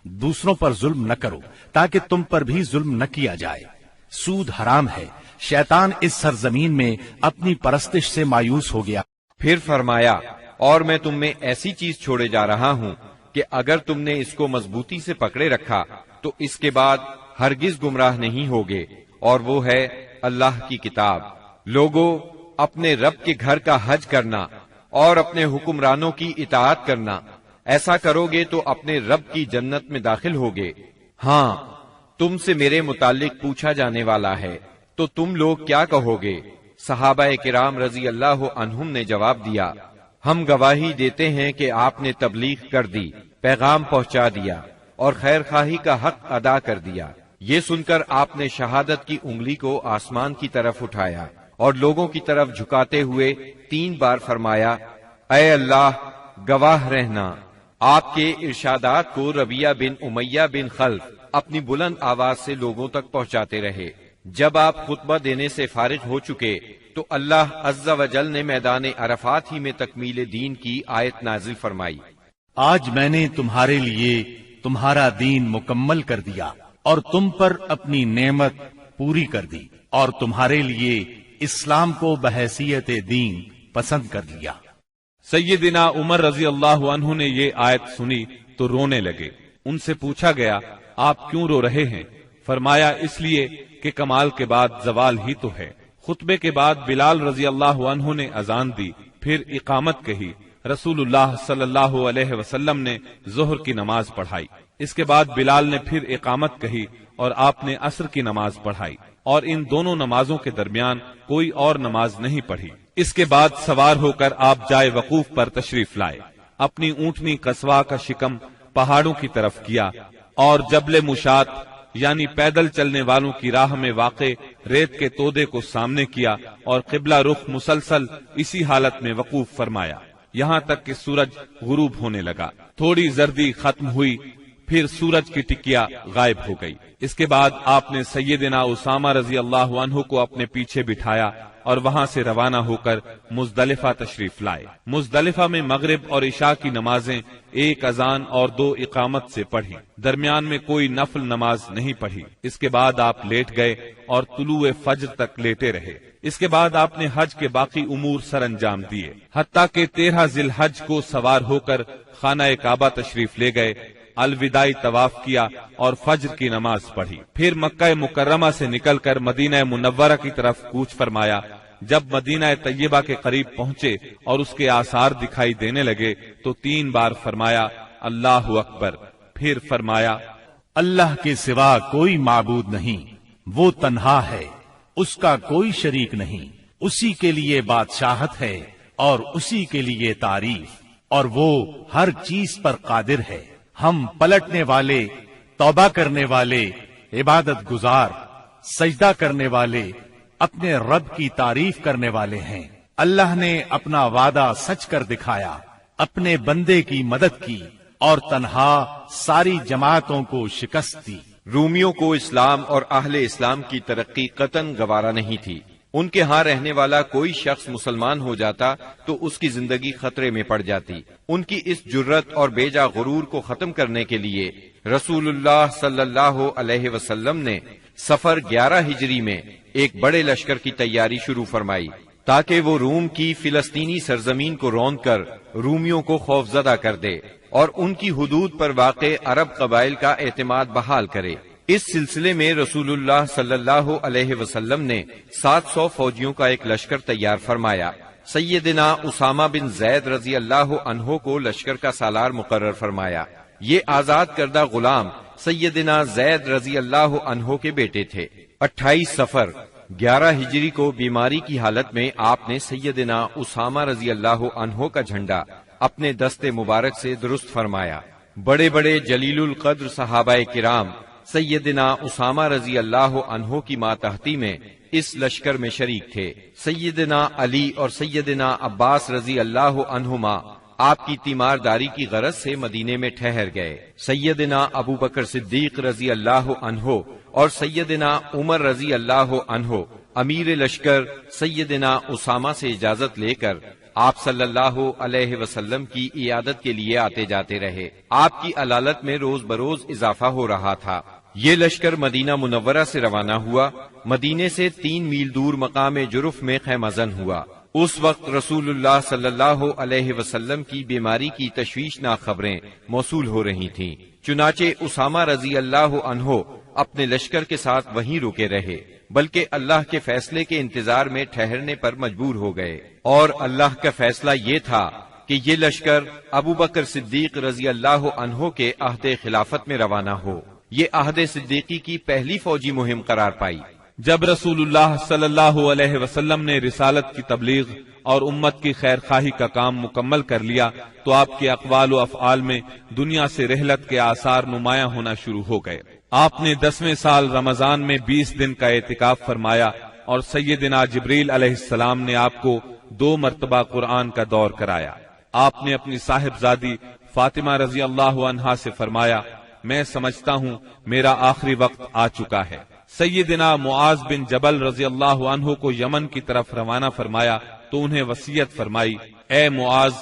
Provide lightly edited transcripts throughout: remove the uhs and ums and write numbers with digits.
دوسروں پر ظلم نہ کرو تاکہ تم پر بھی ظلم نہ کیا جائے۔ سود حرام ہے، شیطان اس سرزمین میں اپنی پرستش سے مایوس ہو گیا۔ پھر فرمایا، اور میں تم میں ایسی چیز چھوڑے جا رہا ہوں کہ اگر تم نے اس کو مضبوطی سے پکڑے رکھا تو اس کے بعد ہرگز گمراہ نہیں ہوگے، اور وہ ہے اللہ کی کتاب۔ لوگو، اپنے رب کے گھر کا حج کرنا اور اپنے حکمرانوں کی اطاعت کرنا، ایسا کرو گے تو اپنے رب کی جنت میں داخل ہوگے۔ ہاں، تم سے میرے متعلق پوچھا جانے والا ہے، تو تم لوگ کیا کہو گے؟ صحابہ کرام رضی اللہ عنہم نے جواب دیا، ہم گواہی دیتے ہیں کہ آپ نے تبلیغ کر دی، پیغام پہنچا دیا اور خیر خواہی کا حق ادا کر دیا۔ یہ سن کر آپ نے شہادت کی انگلی کو آسمان کی طرف اٹھایا اور لوگوں کی طرف جھکاتے ہوئے 3 بار فرمایا، اے اللہ، گواہ رہنا۔ آپ کے ارشادات کو ربیہ بن امیہ بن خلف اپنی بلند آواز سے لوگوں تک پہنچاتے رہے۔ جب آپ خطبہ دینے سے فارغ ہو چکے تو اللہ عز و جل نے میدان عرفات ہی میں تکمیل دین کی آیت نازل فرمائی، آج میں نے تمہارے لیے تمہارا دین مکمل کر دیا اور تم پر اپنی نعمت پوری کر دی اور تمہارے لیے اسلام کو بحیثیت دین پسند کر لیا۔ سیدنا عمر رضی اللہ عنہ نے یہ آیت سنی تو رونے لگے۔ ان سے پوچھا گیا، آپ کیوں رو رہے ہیں؟ فرمایا، اس لیے کہ کمال کے بعد زوال ہی تو ہے۔ خطبے کے بعد بلال رضی اللہ عنہ نے اذان دی، پھر اقامت کہی۔ رسول اللہ صلی اللہ علیہ وسلم نے ظہر کی نماز پڑھائی۔ اس کے بعد بلال نے پھر اقامت کہی اور آپ نے عصر کی نماز پڑھائی، اور ان دونوں نمازوں کے درمیان کوئی اور نماز نہیں پڑھی۔ اس کے بعد سوار ہو کر آپ جائے وقوف پر تشریف لائے۔ اپنی اونٹنی قصوا کا شکم پہاڑوں کی طرف کیا اور جبل مشات یعنی پیدل چلنے والوں کی راہ میں واقع ریت کے تودے کو سامنے کیا اور قبلہ رخ مسلسل اسی حالت میں وقوف فرمایا، یہاں تک کہ سورج غروب ہونے لگا۔ تھوڑی زردی ختم ہوئی، پھر سورج کی ٹکیا غائب ہو گئی۔ اس کے بعد آپ نے سیدنا اسامہ رضی اللہ عنہ کو اپنے پیچھے بٹھایا اور وہاں سے روانہ ہو کر مزدلفہ تشریف لائے۔ مزدلفہ میں مغرب اور عشاء کی نمازیں 1 اذان اور 2 اقامت سے پڑھی، درمیان میں کوئی نفل نماز نہیں پڑھی۔ اس کے بعد آپ لیٹ گئے اور طلوع فجر تک لیٹے رہے۔ اس کے بعد آپ نے حج کے باقی امور سر انجام دیے، حتیٰ کہ 13 ذی الحج کو سوار ہو کر خانہ کعبہ تشریف لے گئے، الوداعی طواف کیا اور فجر کی نماز پڑھی۔ پھر مکہ مکرمہ سے نکل کر مدینہ منورہ کی طرف کوچ فرمایا۔ جب مدینہ طیبہ کے قریب پہنچے اور اس کے آثار دکھائی دینے لگے تو 3 بار فرمایا، اللہ اکبر۔ پھر فرمایا، اللہ کے سوا کوئی معبود نہیں، وہ تنہا ہے، اس کا کوئی شریک نہیں، اسی کے لیے بادشاہت ہے اور اسی کے لیے تعریف، اور وہ ہر چیز پر قادر ہے۔ ہم پلٹنے والے، توبہ کرنے والے، عبادت گزار، سجدہ کرنے والے، اپنے رب کی تعریف کرنے والے ہیں۔ اللہ نے اپنا وعدہ سچ کر دکھایا، اپنے بندے کی مدد کی اور تنہا ساری جماعتوں کو شکست دی۔ رومیوں کو اسلام اور اہل اسلام کی ترقی قطعاً گوارا نہیں تھی۔ ان کے ہاں رہنے والا کوئی شخص مسلمان ہو جاتا تو اس کی زندگی خطرے میں پڑ جاتی۔ ان کی اس جرت اور بیجا غرور کو ختم کرنے کے لیے رسول اللہ صلی اللہ علیہ وسلم نے سفر 11 ہجری میں ایک بڑے لشکر کی تیاری شروع فرمائی تاکہ وہ روم کی فلسطینی سرزمین کو روند کر رومیوں کو خوفزدہ کر دے اور ان کی حدود پر واقع عرب قبائل کا اعتماد بحال کرے۔ اس سلسلے میں رسول اللہ صلی اللہ علیہ وسلم نے 700 فوجیوں کا ایک لشکر تیار فرمایا۔ سیدنا اسامہ بن زید رضی اللہ عنہ کو لشکر کا سالار مقرر فرمایا۔ یہ آزاد کردہ غلام سیدنا زید رضی اللہ عنہ کے بیٹے تھے۔ 28 صفر 11 ہجری کو بیماری کی حالت میں آپ نے سیدنا اسامہ رضی اللہ عنہ کا جھنڈا اپنے دست مبارک سے درست فرمایا۔ بڑے بڑے جلیل القدر صحابہ کرام سیدنا اسامہ رضی اللہ عنہ کی ماتحتی میں اس لشکر میں شریک تھے۔ سیدنا علی اور سیدنا عباس رضی اللہ عنہما آپ کی تیمارداری کی غرض سے مدینے میں ٹھہر گئے۔ سیدنا ابو بکر صدیق رضی اللہ عنہ اور سیدنا عمر رضی اللہ عنہ امیر لشکر سیدنا اسامہ سے اجازت لے کر آپ صلی اللہ علیہ وسلم کی عیادت کے لیے آتے جاتے رہے۔ آپ کی علالت میں روز بروز اضافہ ہو رہا تھا۔ یہ لشکر مدینہ منورہ سے روانہ ہوا، مدینے سے 3 میل دور مقام جرف میں خیمہ زن ہوا۔ اس وقت رسول اللہ صلی اللہ علیہ وسلم کی بیماری کی تشویشناک خبریں موصول ہو رہی تھیں، چنانچہ اسامہ رضی اللہ عنہ اپنے لشکر کے ساتھ وہیں رکے رہے، بلکہ اللہ کے فیصلے کے انتظار میں ٹھہرنے پر مجبور ہو گئے، اور اللہ کا فیصلہ یہ تھا کہ یہ لشکر ابو بکر صدیق رضی اللہ عنہ کے عہد خلافت میں روانہ ہو۔ یہ عہد صدیقی کی پہلی فوجی مہم قرار پائی۔ جب رسول اللہ صلی اللہ علیہ وسلم نے رسالت کی تبلیغ اور امت کی خیر خواہی کا کام مکمل کر لیا تو آپ کے اقوال و افعال میں دنیا سے رحلت کے آثار نمایاں ہونا شروع ہو گئے۔ آپ نے 10ویں سال رمضان میں 20 دن کا اعتکاف فرمایا، اور سیدنا جبریل علیہ السلام نے آپ کو 2 مرتبہ قرآن کا دور کرایا۔ آپ نے اپنی صاحبزادی فاطمہ رضی اللہ عنہا سے فرمایا، میں سمجھتا ہوں میرا آخری وقت آ چکا ہے۔ سیدنا معاذ بن جبل رضی اللہ عنہ کو یمن کی طرف روانہ فرمایا تو انہیں وصیت فرمائی، اے معاذ،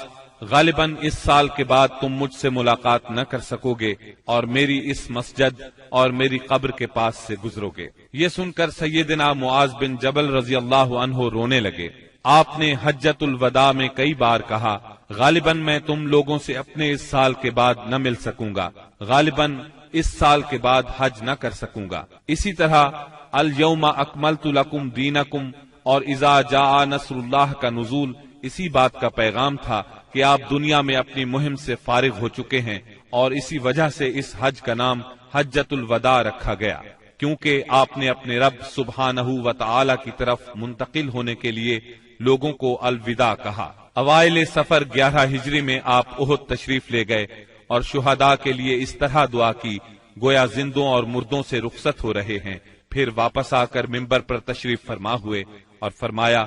غالباً اس سال کے بعد تم مجھ سے ملاقات نہ کر سکو گے اور میری اس مسجد اور میری قبر کے پاس سے گزرو گے۔ یہ سن کر سیدنا معاذ بن جبل رضی اللہ عنہ رونے لگے۔ آپ نے حجۃ الوداع میں کئی بار کہا، غالباً میں تم لوگوں سے اپنے اس سال کے بعد نہ مل سکوں گا، غالباً اس سال کے بعد حج نہ کر سکوں گا۔ اسی طرح الیوم اکملت لکم دینکم اور اذا جاء نصر اللہ کا نزول اسی بات کا پیغام تھا کہ آپ دنیا میں اپنی مہم سے فارغ ہو چکے ہیں، اور اسی وجہ سے اس حج کا نام حجۃ الوداع رکھا گیا، کیونکہ آپ نے اپنے رب سبحانہ و تعالی کی طرف منتقل ہونے کے لیے لوگوں کو الوداع کہا۔ اوائل سفر 11 ہجری میں آپ احد تشریف لے گئے اور شہداء کے لیے اس طرح دعا کی گویا زندوں اور مردوں سے رخصت ہو رہے ہیں۔ پھر واپس آ کر منبر پر تشریف فرما ہوئے اور فرمایا،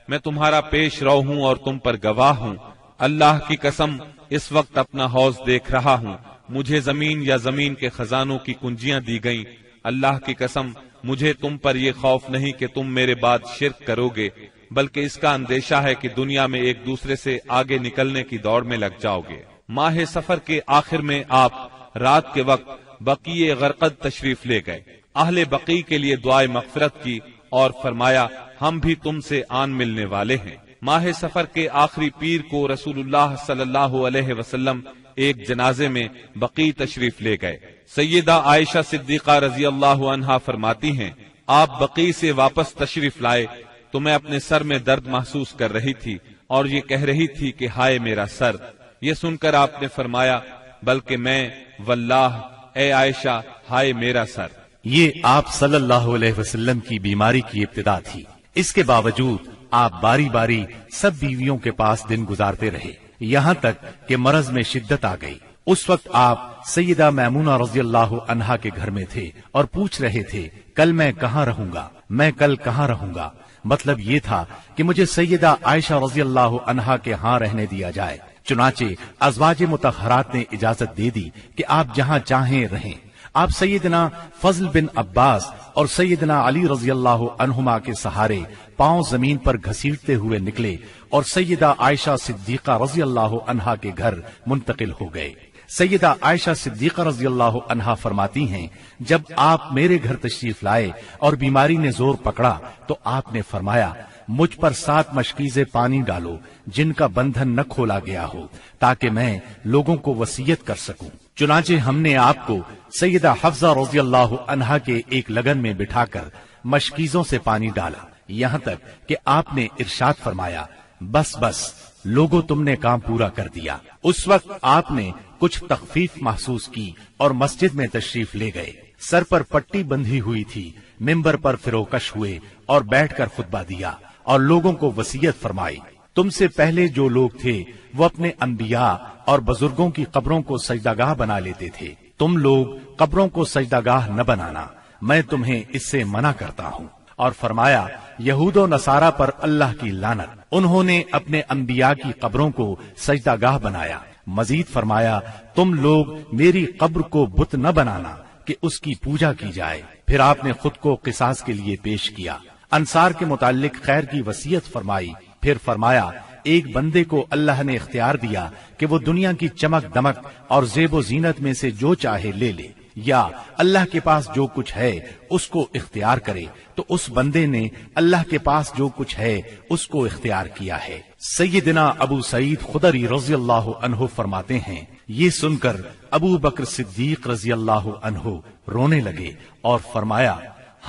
میں تمہارا پیش رو ہوں اور تم پر گواہ ہوں، اللہ کی قسم اس وقت اپنا حوض دیکھ رہا ہوں، مجھے زمین یا زمین کے خزانوں کی کنجیاں دی گئیں، اللہ کی قسم مجھے تم پر یہ خوف نہیں کہ تم میرے بعد شرک کرو گے، بلکہ اس کا اندیشہ ہے کہ دنیا میں ایک دوسرے سے آگے نکلنے کی دوڑ میں لگ جاؤ گے۔ ماہ سفر کے آخر میں آپ رات کے وقت بقیع غرقد تشریف لے گئے، اہل بقیع کے لیے دعائے مغفرت کی اور فرمایا، ہم بھی تم سے آن ملنے والے ہیں۔ ماہ سفر کے آخری پیر کو رسول اللہ صلی اللہ علیہ وسلم ایک جنازے میں بقیع تشریف لے گئے۔ سیدہ عائشہ صدیقہ رضی اللہ عنہا فرماتی ہیں، آپ بقیع سے واپس تشریف لائے تو میں اپنے سر میں درد محسوس کر رہی تھی اور یہ کہہ رہی تھی کہ ہائے میرا سر۔ یہ سن کر آپ نے فرمایا، بلکہ میں واللہ اے عائشہ ہائے میرا سر۔ یہ آپ صلی اللہ علیہ وسلم کی بیماری کی ابتدا تھی۔ اس کے باوجود آپ باری باری سب بیویوں کے پاس دن گزارتے رہے، یہاں تک کہ مرض میں شدت آ گئی۔ اس وقت آپ سیدہ میمونہ رضی اللہ عنہا کے گھر میں تھے اور پوچھ رہے تھے، کل میں کہاں رہوں گا، میں کل کہاں رہوں گا۔ مطلب یہ تھا کہ مجھے سیدہ عائشہ رضی اللہ عنہا کے ہاں رہنے دیا جائے۔ چنانچہ ازواج مطہرات نے اجازت دے دی کہ آپ جہاں چاہیں رہیں۔ آپ سیدنا فضل بن عباس اور سیدنا علی رضی اللہ عنہما کے سہارے پاؤں زمین پر گھسیٹتے ہوئے نکلے اور سیدہ عائشہ صدیقہ رضی اللہ عنہا کے گھر منتقل ہو گئے۔ سیدہ عائشہ صدیقہ رضی اللہ عنہا فرماتی ہیں، جب آپ میرے گھر تشریف لائے اور بیماری نے زور پکڑا تو آپ نے فرمایا، مجھ پر 7 مشکیزیں پانی ڈالو جن کا بندھن نہ کھولا گیا ہو تاکہ میں لوگوں کو وصیت کر سکوں۔ چنانچہ ہم نے آپ کو سیدہ حفصہ رضی اللہ عنہا کے ایک لگن میں بٹھا کر مشکیزوں سے پانی ڈالا، یہاں تک کہ آپ نے ارشاد فرمایا، بس بس لوگوں تم نے کام پورا کر دیا۔ اس وقت آپ نے کچھ تخفیف محسوس کی اور مسجد میں تشریف لے گئے۔ سر پر پٹی بندھی ہوئی تھی، منبر پر فروکش ہوئے اور بیٹھ کر خطبہ دیا اور لوگوں کو وصیت فرمائی، تم سے پہلے جو لوگ تھے وہ اپنے انبیاء اور بزرگوں کی قبروں کو سجدہ بنا لیتے تھے، تم لوگ قبروں کو سجدہ نہ بنانا، میں تمہیں اس سے منع کرتا ہوں۔ اور فرمایا، یہود و نصارہ پر اللہ کی لعنت، انہوں نے اپنے انبیاء کی قبروں کو سجدہ بنایا۔ مزید فرمایا، تم لوگ میری قبر کو بت نہ بنانا کہ اس کی پوجا کی جائے۔ پھر آپ نے خود کو قصاص کے لیے پیش کیا، انصار کے متعلق خیر کی وصیت فرمائی، پھر فرمایا، ایک بندے کو اللہ نے اختیار دیا کہ وہ دنیا کی چمک دمک اور زیب و زینت میں سے جو چاہے لے لے، یا اللہ کے پاس جو کچھ ہے اس کو اختیار کرے، تو اس بندے نے اللہ کے پاس جو کچھ ہے اس کو اختیار کیا ہے۔ سیدنا ابو سعید خدری رضی اللہ عنہ فرماتے ہیں، یہ سن کر ابو بکر صدیق رضی اللہ عنہ رونے لگے اور فرمایا،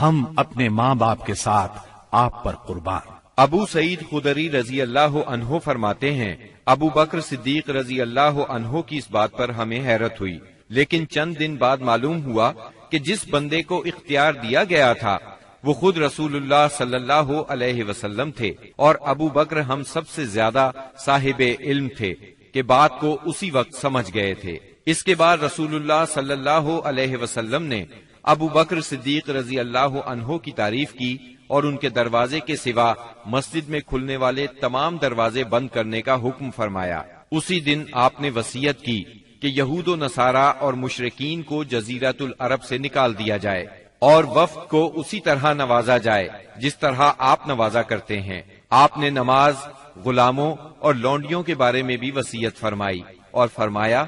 ہم اپنے ماں باپ کے ساتھ آپ پر قربان۔ ابو سعید خدری رضی اللہ عنہ فرماتے ہیں، ابو بکر صدیق رضی اللہ عنہ کی اس بات پر ہمیں حیرت ہوئی، لیکن چند دن بعد معلوم ہوا کہ جس بندے کو اختیار دیا گیا تھا وہ خود رسول اللہ صلی اللہ علیہ وسلم تھے، اور ابو بکر ہم سب سے زیادہ صاحب علم تھے کہ بات کو اسی وقت سمجھ گئے تھے۔ اس کے بعد رسول اللہ صلی اللہ علیہ وسلم نے ابو بکر صدیق رضی اللہ عنہ کی تعریف کی اور ان کے دروازے کے سوا مسجد میں کھلنے والے تمام دروازے بند کرنے کا حکم فرمایا۔ اسی دن آپ نے وصیت کی کہ یہود و نصارہ اور مشرکین کو جزیرۃ العرب سے نکال دیا جائے اور وفد کو اسی طرح نوازا جائے جس طرح آپ نوازا کرتے ہیں۔ آپ نے نماز، غلاموں اور لونڈیوں کے بارے میں بھی وصیت فرمائی اور فرمایا،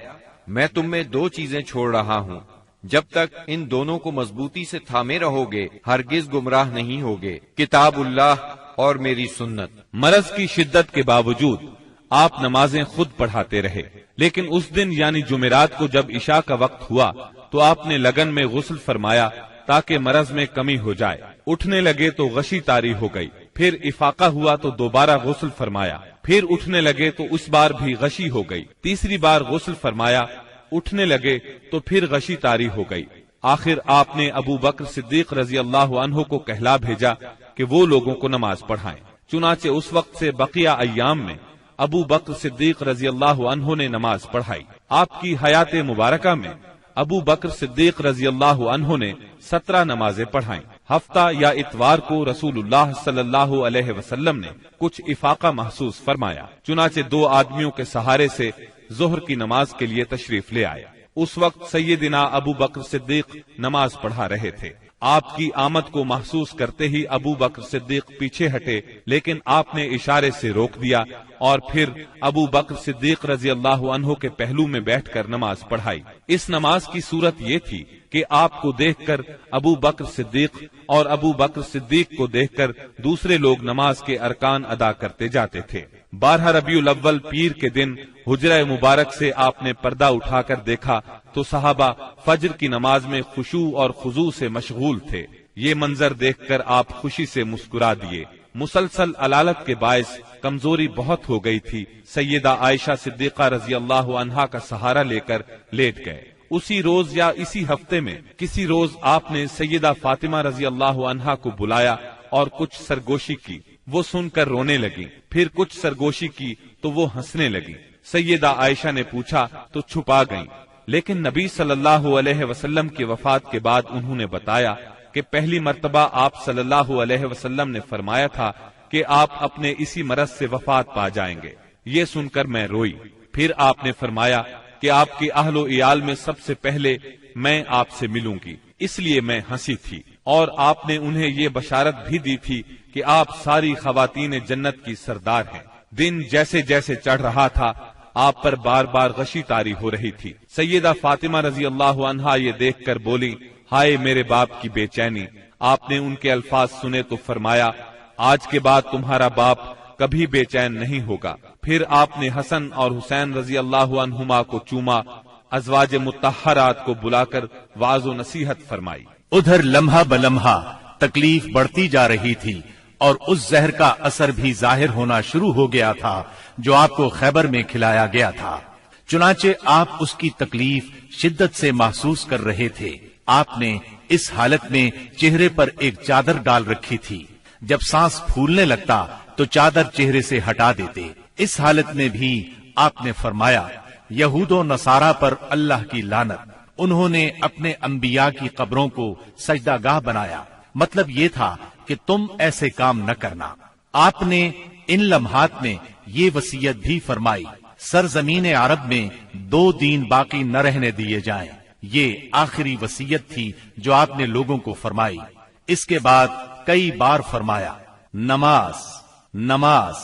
میں تم میں دو چیزیں چھوڑ رہا ہوں، جب تک ان دونوں کو مضبوطی سے تھامے رہو گے ہرگز گمراہ نہیں ہوگے، کتاب اللہ اور میری سنت۔ مرض کی شدت کے باوجود آپ نمازیں خود پڑھاتے رہے، لیکن اس دن یعنی جمعرات کو جب عشاء کا وقت ہوا تو آپ نے لگن میں غسل فرمایا تاکہ مرض میں کمی ہو جائے۔ اٹھنے لگے تو غشی طاری ہو گئی، پھر افاقہ ہوا تو دوبارہ غسل فرمایا، پھر اٹھنے لگے تو اس بار بھی غشی ہو گئی، تیسری بار غسل فرمایا، اٹھنے لگے تو پھر غشی طاری ہو گئی۔ آخر آپ نے ابو بکر صدیق رضی اللہ عنہ کو کہلا بھیجا کہ وہ لوگوں کو نماز پڑھائیں۔ چنانچہ اس وقت سے بقیہ ایام میں ابو بکر صدیق رضی اللہ عنہ نے نماز پڑھائی۔ آپ کی حیات مبارکہ میں ابو بکر صدیق رضی اللہ عنہ نے 17 نمازیں پڑھائیں۔ ہفتہ یا اتوار کو رسول اللہ صلی اللہ علیہ وسلم نے کچھ افاقہ محسوس فرمایا، چنانچہ 2 آدمیوں کے سہارے سے ظہر کی نماز کے لیے تشریف لے آئے۔ اس وقت سیدنا ابو بکر صدیق نماز پڑھا رہے تھے۔ آپ کی آمد کو محسوس کرتے ہی ابو بکر صدیق پیچھے ہٹے، لیکن آپ نے اشارے سے روک دیا اور پھر ابو بکر صدیق رضی اللہ عنہ کے پہلو میں بیٹھ کر نماز پڑھائی۔ اس نماز کی صورت یہ تھی کہ آپ کو دیکھ کر ابو بکر صدیق اور ابو بکر صدیق کو دیکھ کر دوسرے لوگ نماز کے ارکان ادا کرتے جاتے تھے۔ 12 ربیع الاول پیر کے دن حجرہ مبارک سے آپ نے پردہ اٹھا کر دیکھا تو صحابہ فجر کی نماز میں خشوع اور خضوع سے مشغول تھے۔ یہ منظر دیکھ کر آپ خوشی سے مسکرا دیے۔ مسلسل علالت کے باعث کمزوری بہت ہو گئی تھی۔ سیدہ عائشہ صدیقہ رضی اللہ عنہا کا سہارا لے کر لیٹ گئے۔ اسی روز یا اسی ہفتے میں کسی روز آپ نے سیدہ فاطمہ رضی اللہ عنہا کو بلایا اور کچھ سرگوشی کی، وہ سن کر رونے لگی، پھر کچھ سرگوشی کی تو وہ ہنسنے لگی۔ سیدہ عائشہ نے پوچھا تو چھپا گئیں، لیکن نبی صلی اللہ علیہ وسلم کی وفات کے بعد انہوں نے بتایا کہ پہلی مرتبہ آپ صلی اللہ علیہ وسلم نے فرمایا تھا کہ آپ اپنے اسی مرض سے وفات پا جائیں گے۔ یہ سن کر میں روئی۔ پھر آپ نے فرمایا کہ آپ کے اہل و عیال میں سب سے پہلے میں آپ سے ملوں گی، اس لیے میں ہنسی تھی، اور آپ نے انہیں یہ بشارت بھی دی تھی کہ آپ ساری خواتین جنت کی سردار ہیں۔ دن جیسے جیسے چڑھ رہا تھا آپ پر بار بار غشی طاری ہو رہی تھی۔ سیدہ فاطمہ رضی اللہ عنہا یہ دیکھ کر بولی، ہائے میرے باپ کی بے چینی۔ آپ نے ان کے الفاظ سنے تو فرمایا، آج کے بعد تمہارا باپ کبھی بے چین نہیں ہوگا۔ پھر آپ نے حسن اور حسین رضی اللہ عنہما کو چوما، ازواج مطہرات کو بلا کر وعظ و نصیحت فرمائی۔ ادھر لمحہ بلمحہ تکلیف بڑھتی جا رہی تھی اور اس زہر کا اثر بھی ظاہر ہونا شروع ہو گیا تھا جو آپ کو خیبر میں کھلایا گیا تھا۔ چنانچہ آپ اس کی تکلیف شدت سے محسوس کر رہے تھے۔ آپ نے اس حالت میں چہرے پر ایک چادر ڈال رکھی تھی، جب سانس پھولنے لگتا تو چادر چہرے سے ہٹا دیتے۔ اس حالت میں بھی آپ نے فرمایا، یہود و نصارہ پر اللہ کی لعنت، انہوں نے اپنے انبیاء کی قبروں کو سجدہ گاہ بنایا۔ مطلب یہ تھا کہ تم ایسے کام نہ کرنا۔ آپ نے ان لمحات میں یہ وصیت بھی فرمائی، سرزمین عرب میں 2 دین باقی نہ رہنے دیے جائیں۔ یہ آخری وصیت تھی جو آپ نے لوگوں کو فرمائی۔ اس کے بعد کئی بار فرمایا، نماز نماز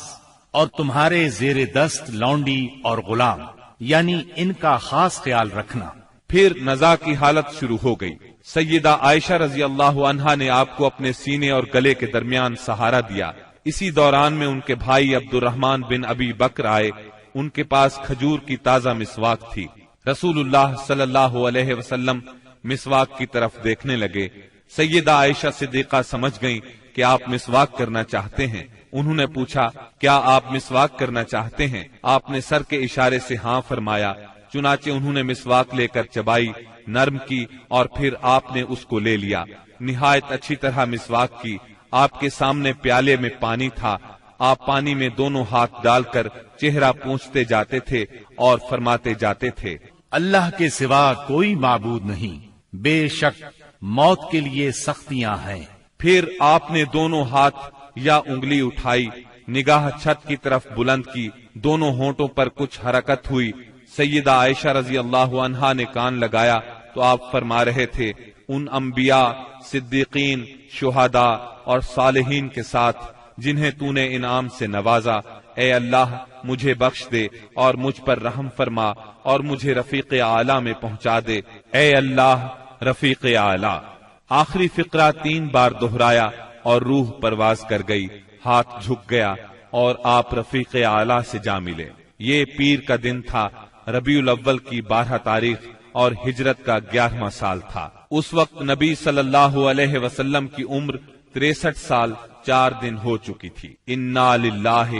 اور تمہارے زیر دست لونڈی اور غلام، یعنی ان کا خاص خیال رکھنا۔ پھر نزاع کی حالت شروع ہو گئی۔ سیدہ عائشہ رضی اللہ عنہا نے آپ کو اپنے سینے اور گلے کے درمیان سہارا دیا۔ اسی دوران میں ان کے بھائی عبد الرحمن بن ابی بکر آئے۔ ان کے پاس کھجور کی تازہ مسواک تھی۔ رسول اللہ صلی اللہ علیہ وسلم مسواک کی طرف دیکھنے لگے۔ سیدہ عائشہ صدیقہ سمجھ گئیں کہ آپ مسواک کرنا چاہتے ہیں۔ انہوں نے پوچھا، کیا آپ مسواک کرنا چاہتے ہیں؟ آپ نے سر کے اشارے سے ہاں فرمایا۔ چنانچہ انہوں نے مسواک لے کر چبائی، نرم کی اور پھر آپ نے اس کو لے لیا۔ نہایت اچھی طرح مسواک کی۔ آپ کے سامنے پیالے میں پانی تھا۔ آپ پانی میں دونوں ہاتھ ڈال کر چہرہ پوچھتے جاتے تھے اور فرماتے جاتے تھے، اللہ کے سوا کوئی معبود نہیں، بے شک موت کے لیے سختیاں ہیں۔ پھر آپ نے دونوں ہاتھ یا انگلی اٹھائی، نگاہ چھت کی طرف بلند کی، دونوں ہونٹوں پر کچھ حرکت ہوئی۔ سیدہ عائشہ رضی اللہ عنہا نے کان لگایا تو آپ فرما رہے تھے، ان انبیاء، صدیقین، شہداء اور صالحین کے ساتھ جنہیں تو نے انعام سے نوازا، اے اللہ مجھے بخش دے اور مجھ پر رحم فرما اور مجھے رفیق اعلیٰ میں پہنچا دے، اے اللہ رفیق اعلیٰ۔ آخری فقرہ 3 بار دہرایا اور روح پرواز کر گئی، ہاتھ جھک گیا اور آپ رفیق اعلیٰ سے جا ملے۔ یہ پیر کا دن تھا، ربیع الاول کی 12 تاریخ اور ہجرت کا 11واں سال تھا۔ اس وقت نبی صلی اللہ علیہ وسلم کی عمر 63 سال 4 دن ہو چکی تھی۔ انا للہ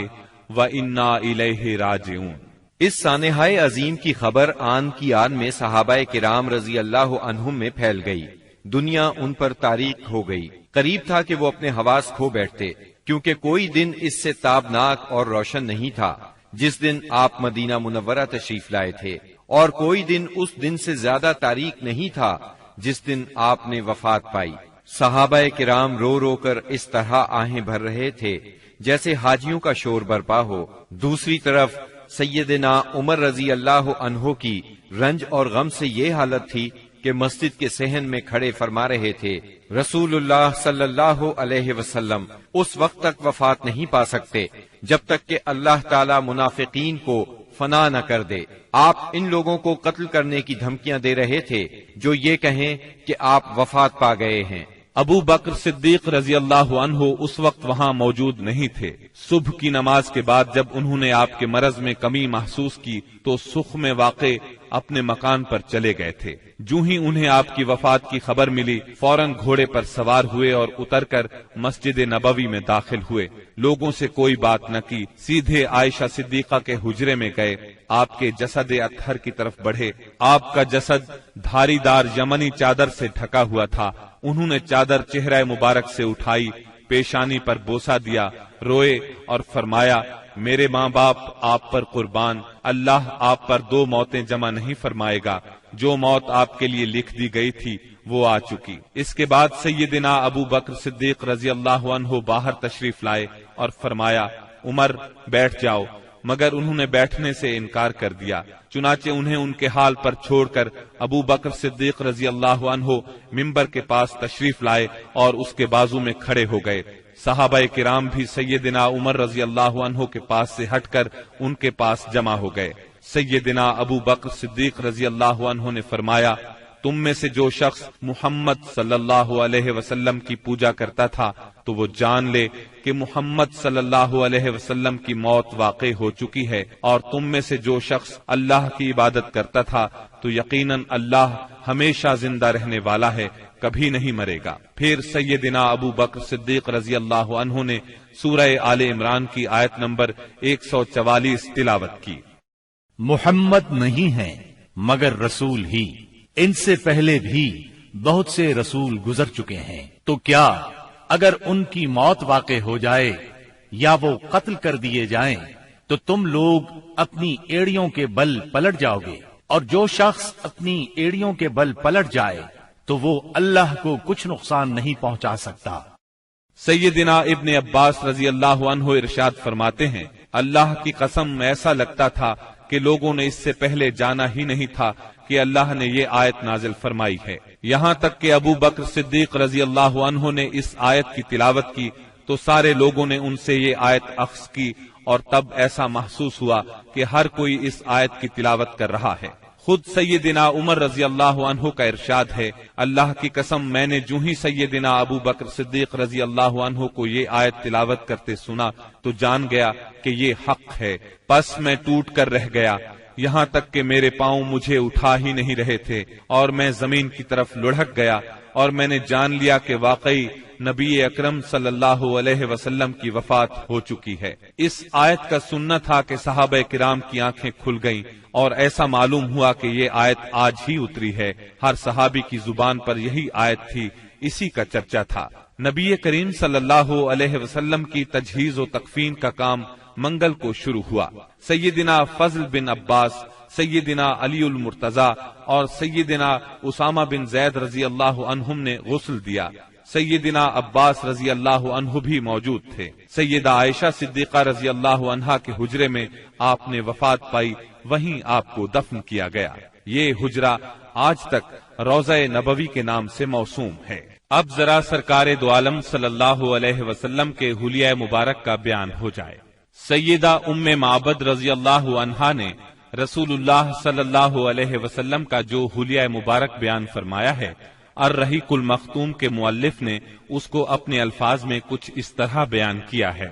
و انا الیہ راجعون۔ اس سانحہ عظیم کی خبر آن کی آن میں صحابہ کرام رضی اللہ عنہم میں پھیل گئی۔ دنیا ان پر تاریک ہو گئی۔ قریب تھا کہ وہ اپنے حواس کھو بیٹھتے، کیونکہ کوئی دن اس سے تابناک اور روشن نہیں تھا جس دن آپ مدینہ منورہ تشریف لائے تھے، اور کوئی دن اس دن سے زیادہ تاریک نہیں تھا جس دن آپ نے وفات پائی۔ صحابہ کرام رو رو کر اس طرح آہیں بھر رہے تھے جیسے حاجیوں کا شور برپا ہو۔ دوسری طرف سیدنا عمر رضی اللہ عنہ کی رنج اور غم سے یہ حالت تھی کہ مسجد کے صحن میں کھڑے فرما رہے تھے، رسول اللہ صلی اللہ علیہ وسلم اس وقت تک وفات نہیں پا سکتے جب تک کہ اللہ تعالی منافقین کو فنا نہ کر دے۔ آپ ان لوگوں کو قتل کرنے کی دھمکیاں دے رہے تھے جو یہ کہیں کہ آپ وفات پا گئے ہیں۔ ابو بکر صدیق رضی اللہ عنہ اس وقت وہاں موجود نہیں تھے۔ صبح کی نماز کے بعد جب انہوں نے آپ کے مرض میں کمی محسوس کی تو سخ میں واقع اپنے مکان پر چلے گئے تھے۔ جو ہی انہیں آپ کی وفات کی خبر ملی، فوراً گھوڑے پر سوار ہوئے اور اتر کر مسجد نبوی میں داخل ہوئے۔ لوگوں سے کوئی بات نہ کی، سیدھے عائشہ صدیقہ کے حجرے میں گئے، آپ کے جسد اطہر کی طرف بڑھے۔ آپ کا جسد دھاری دار یمنی چادر سے ڈھکا ہوا تھا۔ انہوں نے چادر چہرہ مبارک سے اٹھائی، پیشانی پر بوسہ دیا، روئے اور فرمایا، میرے ماں باپ آپ پر قربان، اللہ آپ پر 2 موتیں جمع نہیں فرمائے گا۔ جو موت آپ کے لیے لکھ دی گئی تھی وہ آ چکی۔ اس کے بعد سیدنا ابو بکر صدیق رضی اللہ عنہ باہر تشریف لائے اور فرمایا، عمر بیٹھ جاؤ، مگر انہوں نے بیٹھنے سے انکار کر دیا۔ چنانچہ انہیں ان کے حال پر چھوڑ کر ابو بکر صدیق رضی اللہ عنہ منبر کے پاس تشریف لائے اور اس کے بازو میں کھڑے ہو گئے۔ صحابہ کرام بھی سیدنا عمر رضی اللہ عنہ کے پاس سے ہٹ کر ان کے پاس جمع ہو گئے۔ سیدنا ابو بکر صدیق رضی اللہ عنہ نے فرمایا، تم میں سے جو شخص محمد صلی اللہ علیہ وسلم کی پوجا کرتا تھا تو وہ جان لے کہ محمد صلی اللہ علیہ وسلم کی موت واقع ہو چکی ہے، اور تم میں سے جو شخص اللہ کی عبادت کرتا تھا تو یقیناً اللہ ہمیشہ زندہ رہنے والا ہے، کبھی نہیں مرے گا۔ پھر سیدنا ابو بکر صدیق رضی اللہ عنہ نے سورہ آل عمران کی آیت نمبر 144 تلاوت کی۔ محمد نہیں ہیں مگر رسول ہی، ان سے پہلے بھی بہت سے رسول گزر چکے ہیں، تو کیا اگر ان کی موت واقع ہو جائے یا وہ قتل کر دیے جائیں تو تم لوگ اپنی ایڑیوں کے بل پلٹ جاؤ گے؟ اور جو شخص اپنی ایڑیوں کے بل پلٹ جائے تو وہ اللہ کو کچھ نقصان نہیں پہنچا سکتا۔ سیدنا ابن عباس رضی اللہ عنہ ارشاد فرماتے ہیں، اللہ کی قسم ایسا لگتا تھا کہ لوگوں نے اس سے پہلے جانا ہی نہیں تھا کہ اللہ نے یہ آیت نازل فرمائی ہے۔ یہاں تک کہ ابو بکر صدیق رضی اللہ عنہ نے اس آیت کی تلاوت کی تو سارے لوگوں نے ان سے یہ آیت اخذ کی اور تب ایسا محسوس ہوا کہ ہر کوئی اس آیت کی تلاوت کر رہا ہے۔ خود سیدنا عمر رضی اللہ عنہ کا ارشاد ہے، اللہ کی قسم میں نے جو ہی سیدنا ابو بکر صدیق رضی اللہ عنہ کو یہ آیت تلاوت کرتے سنا تو جان گیا کہ یہ حق ہے، پس میں ٹوٹ کر رہ گیا، یہاں تک کہ میرے پاؤں مجھے اٹھا ہی نہیں رہے تھے اور میں زمین کی طرف لڑھک گیا، اور میں نے جان لیا کہ واقعی نبی اکرم صلی اللہ علیہ وسلم کی وفات ہو چکی ہے۔ اس آیت کا سننا تھا کہ صحابہ کرام کی آنکھیں کھل گئیں اور ایسا معلوم ہوا کہ یہ آیت آج ہی اتری ہے، ہر صحابی کی زبان پر یہی آیت تھی، اسی کا چرچا تھا۔ نبی کریم صلی اللہ علیہ وسلم کی تجہیز و تکفین کا کام منگل کو شروع ہوا۔ سیدنا فضل بن عباس، سیدنا علی المرتضی اور سیدنا اسامہ بن زید رضی اللہ عنہم نے غسل دیا۔ سیدنا عباس رضی اللہ عنہ بھی موجود تھے۔ سیدہ عائشہ صدیقہ رضی اللہ عنہا کے حجرے میں آپ نے وفات پائی، وہیں آپ کو دفن کیا گیا۔ یہ حجرہ آج تک روضہ نبوی کے نام سے موسوم ہے۔ اب ذرا سرکار دو عالم صلی اللہ علیہ وسلم کے حلیہ مبارک کا بیان ہو جائے۔ سیدہ ام معبد رضی اللہ عنہا نے رسول اللہ صلی اللہ علیہ وسلم کا جو حلیہ مبارک بیان فرمایا ہے، الرحیق المختوم کے مؤلف نے اس کو اپنے الفاظ میں کچھ اس طرح بیان کیا ہے: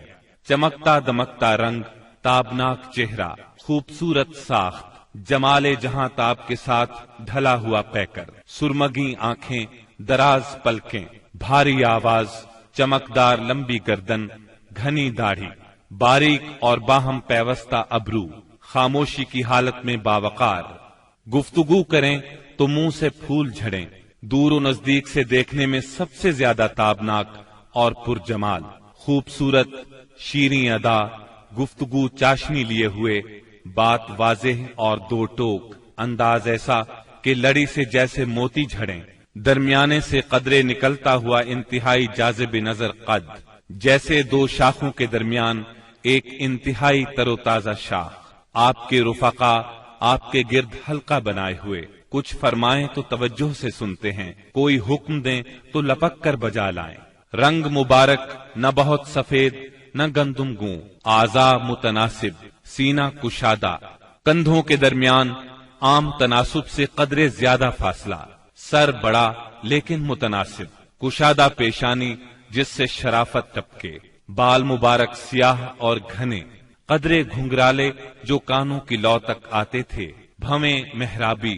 چمکتا دمکتا رنگ، تابناک چہرہ، خوبصورت ساخت، جمال جہاں تاب کے ساتھ ڈھلا ہوا پیکر، سرمگی آنکھیں، دراز پلکیں، بھاری آواز، چمکدار لمبی گردن، گھنی داڑھی، باریک اور باہم پیوستہ ابرو، خاموشی کی حالت میں باوقار، گفتگو کریں تو منہ سے پھول جھڑیں، دور و نزدیک سے دیکھنے میں سب سے زیادہ تابناک اور پرجمال، خوبصورت، شیریں ادا، گفتگو چاشنی لیے ہوئے، بات واضح اور دو ٹوک، انداز ایسا کہ لڑی سے جیسے موتی جھڑیں، درمیانے سے قدرے نکلتا ہوا انتہائی جاذب نظر قد، جیسے دو شاخوں کے درمیان ایک انتہائی تر و تازہ شاخ، آپ کے رفقا آپ کے گرد حلقہ بنائے ہوئے، کچھ فرمائیں تو توجہ سے سنتے ہیں، کوئی حکم دیں تو لپک کر بجا لائیں، رنگ مبارک نہ بہت سفید نہ گندم گوں، اعضاء متناسب، سینہ کشادہ، کندھوں کے درمیان عام تناسب سے قدرے زیادہ فاصلہ، سر بڑا لیکن متناسب، کشادہ پیشانی جس سے شرافت ٹپکے، بال مبارک سیاہ اور گھنے، قدرے گھنگرالے جو کانوں کی لو تک آتے تھے، بھویں محرابی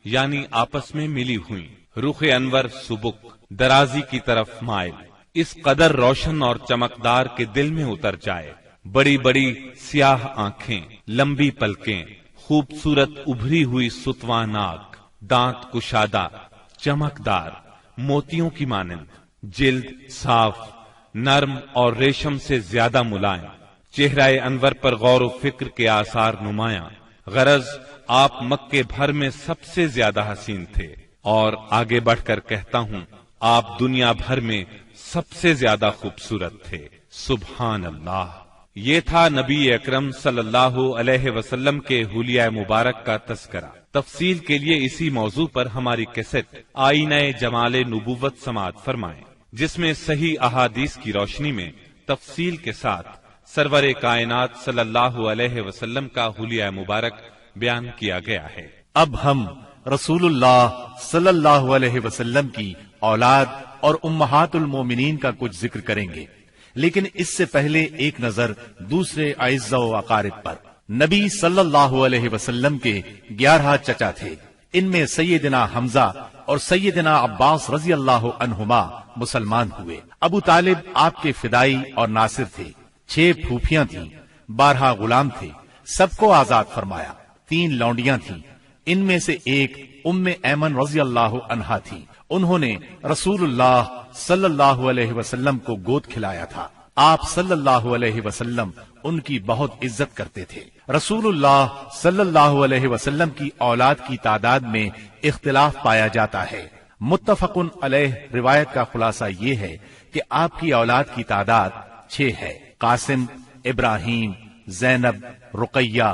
یعنی آپس میں ملی ہوئی، رخ انور سبک، درازی کی طرف مائل، اس قدر روشن اور چمکدار کے دل میں اتر جائے، بڑی بڑی سیاہ آنکھیں، لمبی پلکیں، خوبصورت ابھری ہوئی ستواں ناک، دانت کشادہ، چمکدار، موتیوں کی مانند، جلد صاف، نرم اور ریشم سے زیادہ ملائم، چہرہ انور پر غور و فکر کے آثار نمایاں، غرض آپ مکے بھر میں سب سے زیادہ حسین تھے، اور آگے بڑھ کر کہتا ہوں آپ دنیا بھر میں سب سے زیادہ خوبصورت تھے۔ سبحان اللہ۔ یہ تھا نبی اکرم صلی اللہ علیہ وسلم کے حلیہ مبارک کا تذکرہ۔ تفصیل کے لیے اسی موضوع پر ہماری کیسٹ آئینہ جمال نبوت سماعت فرمائیں، جس میں صحیح احادیث کی روشنی میں تفصیل کے ساتھ سرور کائنات صلی اللہ علیہ وسلم کا حلیہ مبارک بیان کیا گیا ہے۔ اب ہم رسول اللہ صلی اللہ علیہ وسلم کی اولاد اور امہات المومنین کا کچھ ذکر کریں گے، لیکن اس سے پہلے ایک نظر دوسرے اعزاء و اقارب پر۔ نبی صلی اللہ علیہ وسلم کے 11 چچا تھے، ان میں سیدنا حمزہ اور سیدنا عباس رضی اللہ عنہما مسلمان ہوئے۔ ابو طالب آپ کے فدائی اور ناصر تھے، 6 پھوپھیاں تھیں، 12 غلام تھے، سب کو آزاد فرمایا، 3 لونڈیاں تھیں، ان میں سے ایک ام ایمن رضی اللہ عنہا تھی، انہوں نے رسول اللہ صلی اللہ علیہ وسلم کو گود کھلایا تھا۔ آپ صلی اللہ علیہ وسلم ان کی بہت عزت کرتے تھے۔ رسول اللہ صلی اللہ علیہ وسلم کی اولاد کی تعداد میں اختلاف پایا جاتا ہے۔ متفق علیہ روایت کا خلاصہ یہ ہے کہ آپ کی اولاد کی تعداد 6 ہے: قاسم، ابراہیم، زینب، رقیہ،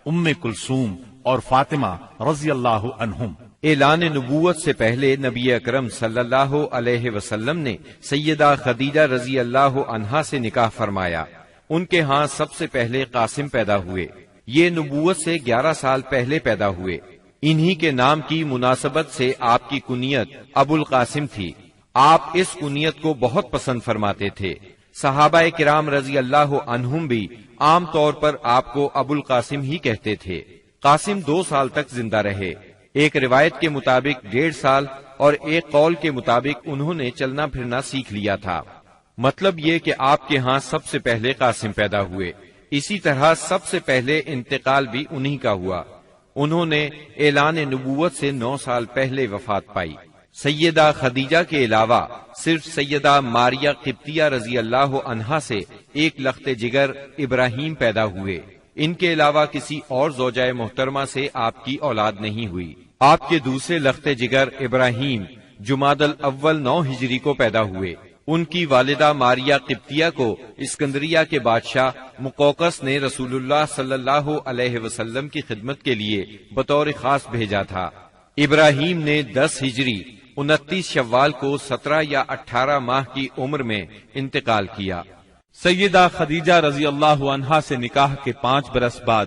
ام کلثوم اور فاطمہ رضی اللہ عنہم۔ اعلان نبوت سے پہلے نبی اکرم صلی اللہ علیہ وسلم نے سیدہ خدیجہ رضی اللہ عنہا سے نکاح فرمایا۔ ان کے ہاں سب سے پہلے قاسم پیدا ہوئے، یہ نبوت سے 11 سال پہلے پیدا ہوئے۔ انہی کے نام کی مناسبت سے آپ کی کنیت ابو القاسم تھی۔ آپ اس کنیت کو بہت پسند فرماتے تھے۔ صحابہ کرام رضی اللہ عنہم بھی عام طور پر آپ کو ابو القاسم ہی کہتے تھے۔ قاسم 2 سال تک زندہ رہے، ایک روایت کے مطابق 1.5 سال اور ایک قول کے مطابق انہوں نے چلنا پھرنا سیکھ لیا تھا۔ مطلب یہ کہ آپ کے ہاں سب سے پہلے قاسم پیدا ہوئے، اسی طرح سب سے پہلے انتقال بھی انہی کا ہوا۔ انہوں نے اعلان نبوت سے 9 سال پہلے وفات پائی۔ سیدہ خدیجہ کے علاوہ صرف سیدہ ماریہ قبطیہ رضی اللہ عنہا سے ایک لخت جگر ابراہیم پیدا ہوئے۔ ان کے علاوہ کسی اور زوجہ محترمہ سے آپ کی اولاد نہیں ہوئی۔ آپ کے دوسرے لخت جگر ابراہیم جمادی الاول 9 ہجری کو پیدا ہوئے۔ ان کی والدہ ماریہ قبطیہ کو اسکندریہ کے بادشاہ مقوقس نے رسول اللہ صلی اللہ علیہ وسلم کی خدمت کے لیے بطور خاص بھیجا تھا۔ ابراہیم نے 10 ہجری 29 شوال کو 17 یا 18 ماہ کی عمر میں انتقال کیا۔ سیدہ خدیجہ رضی اللہ عنہا سے نکاح کے 5 برس بعد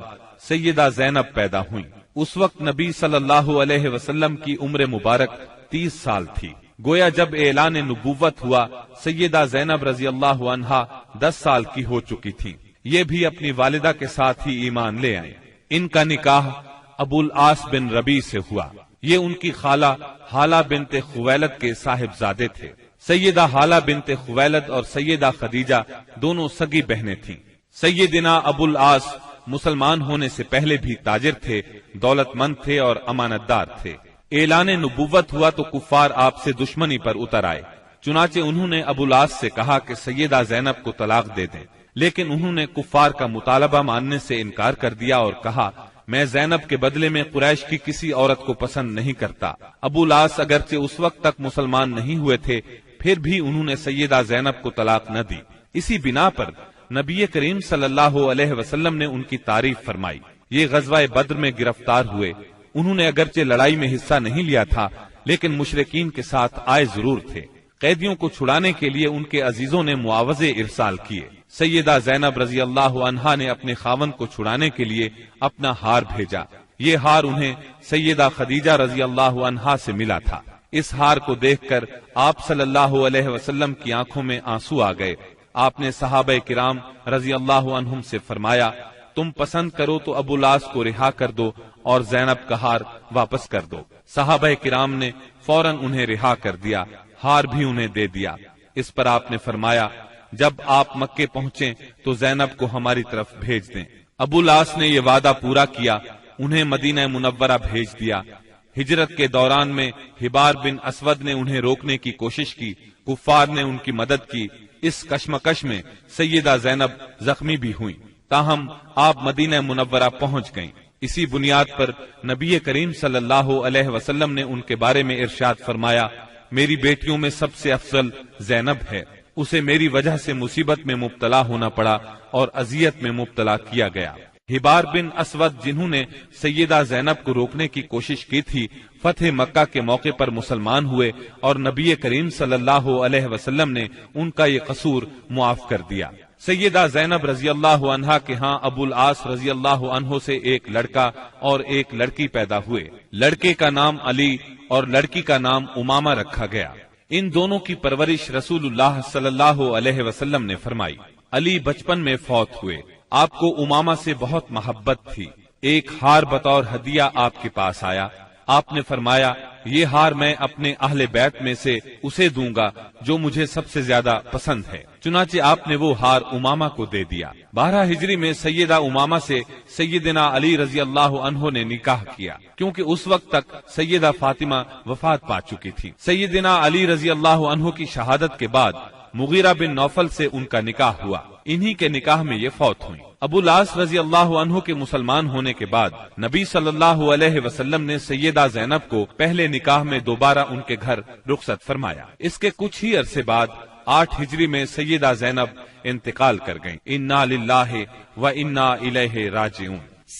سیدہ زینب پیدا ہوئیں۔ اس وقت نبی صلی اللہ علیہ وسلم کی عمر مبارک 30 سال تھی۔ گویا جب اعلان نبوت ہوا سیدہ زینب رضی اللہ عنہا 10 سال کی ہو چکی تھی۔ یہ بھی اپنی والدہ کے ساتھ ہی ایمان لے آئیں۔ ان کا نکاح ابو العاص بن ربیع سے ہوا۔ یہ ان کی خالہ حالہ بنت خویلد کے صاحبزادے تھے۔ سیدہ حالہ بنت خویلد اور سیدہ خدیجہ دونوں سگی بہنیں تھیں۔ سیدنا ابو العاص مسلمان ہونے سے پہلے بھی تاجر تھے، دولت مند تھے اور امانت دار تھے۔ اعلان نبوت ہوا تو کفار آپ سے دشمنی پر اتر آئے، چنانچہ انہوں نے ابو العاص سے کہا کہ سیدہ زینب کو طلاق دے دیں، لیکن انہوں نے کفار کا مطالبہ ماننے سے انکار کر دیا اور کہا میں زینب کے بدلے میں قریش کی کسی عورت کو پسند نہیں کرتا۔ ابو العاص اگرچہ اس وقت تک مسلمان نہیں ہوئے تھے، پھر بھی انہوں نے سیدہ زینب کو طلاق نہ دی۔ اسی بنا پر نبی کریم صلی اللہ علیہ وسلم نے ان کی تعریف فرمائی۔ یہ غزوہ بدر میں گرفتار ہوئے۔ انہوں نے اگرچہ لڑائی میں حصہ نہیں لیا تھا، لیکن مشرکین کے ساتھ آئے ضرور تھے۔ قیدیوں کو چھڑانے کے لیے ان کے عزیزوں نے معاوضے ارسال کیے۔ سیدہ زینب رضی اللہ عنہا نے اپنے خاوند کو چھڑانے کے لیے اپنا ہار بھیجا۔ یہ ہار انہیں سیدہ خدیجہ رضی اللہ عنہا سے ملا تھا۔ اس ہار کو دیکھ کر آپ صلی اللہ علیہ وسلم کی آنکھوں میں آنسو آ گئے۔ آپ نے صحابہ کرام رضی اللہ عنہم سے فرمایا تم پسند کرو تو ابو العاص کو رہا کر دو اور زینب کا ہار واپس کر دو۔ صحابہ کرام نے فوراً انہیں رہا کر دیا، ہار بھی انہیں دے دیا۔ اس پر آپ نے فرمایا جب آپ مکے پہنچیں تو زینب کو ہماری طرف بھیج دیں۔ ابو العاص نے یہ وعدہ پورا کیا، انہیں مدینہ منورہ بھیج دیا۔ ہجرت کے دوران میں حبار بن اسود نے انہیں روکنے کی کوشش کی، کفار نے ان کی مدد کی۔ اس کشمکش میں سیدہ زینب زخمی بھی ہوئیں، تاہم آپ مدینہ منورہ پہنچ گئیں۔ اسی بنیاد پر نبی کریم صلی اللہ علیہ وسلم نے ان کے بارے میں ارشاد فرمایا میری بیٹیوں میں سب سے افضل زینب ہے، اسے میری وجہ سے مصیبت میں مبتلا ہونا پڑا اور اذیت میں مبتلا کیا گیا۔ حبار بن اسود جنہوں نے سیدہ زینب کو روکنے کی کوشش کی تھی، فتح مکہ کے موقع پر مسلمان ہوئے اور نبی کریم صلی اللہ علیہ وسلم نے ان کا یہ قصور معاف کر دیا۔ سیدہ زینب رضی اللہ عنہا کے ہاں ابو العاص رضی اللہ عنہ سے ایک لڑکا اور ایک لڑکی پیدا ہوئے۔ لڑکے کا نام علی اور لڑکی کا نام امامہ رکھا گیا۔ ان دونوں کی پرورش رسول اللہ صلی اللہ علیہ وسلم نے فرمائی۔ علی بچپن میں فوت ہوئے۔ آپ کو امامہ سے بہت محبت تھی۔ ایک ہار بطور ہدیہ آپ کے پاس آیا۔ آپ نے فرمایا یہ ہار میں اپنے اہل بیت میں سے اسے دوں گا جو مجھے سب سے زیادہ پسند ہے۔ چنانچہ آپ نے وہ ہار امامہ کو دے دیا۔ 12 ہجری میں سیدہ امامہ سے سیدنا علی رضی اللہ عنہ نے نکاح کیا، کیونکہ اس وقت تک سیدہ فاطمہ وفات پا چکی تھی۔ سیدنا علی رضی اللہ عنہ کی شہادت کے بعد مغیرہ بن نوفل سے ان کا نکاح ہوا، انہی کے نکاح میں یہ فوت ہوئی۔ ابو العاص رضی اللہ عنہ کے مسلمان ہونے کے بعد نبی صلی اللہ علیہ وسلم نے سیدہ زینب کو پہلے نکاح میں دوبارہ ان کے گھر رخصت فرمایا۔ اس کے کچھ ہی عرصے بعد 8 ہجری میں سیدہ زینب انتقال کر گئیں۔ انا للہ و انا الیہ راجعون۔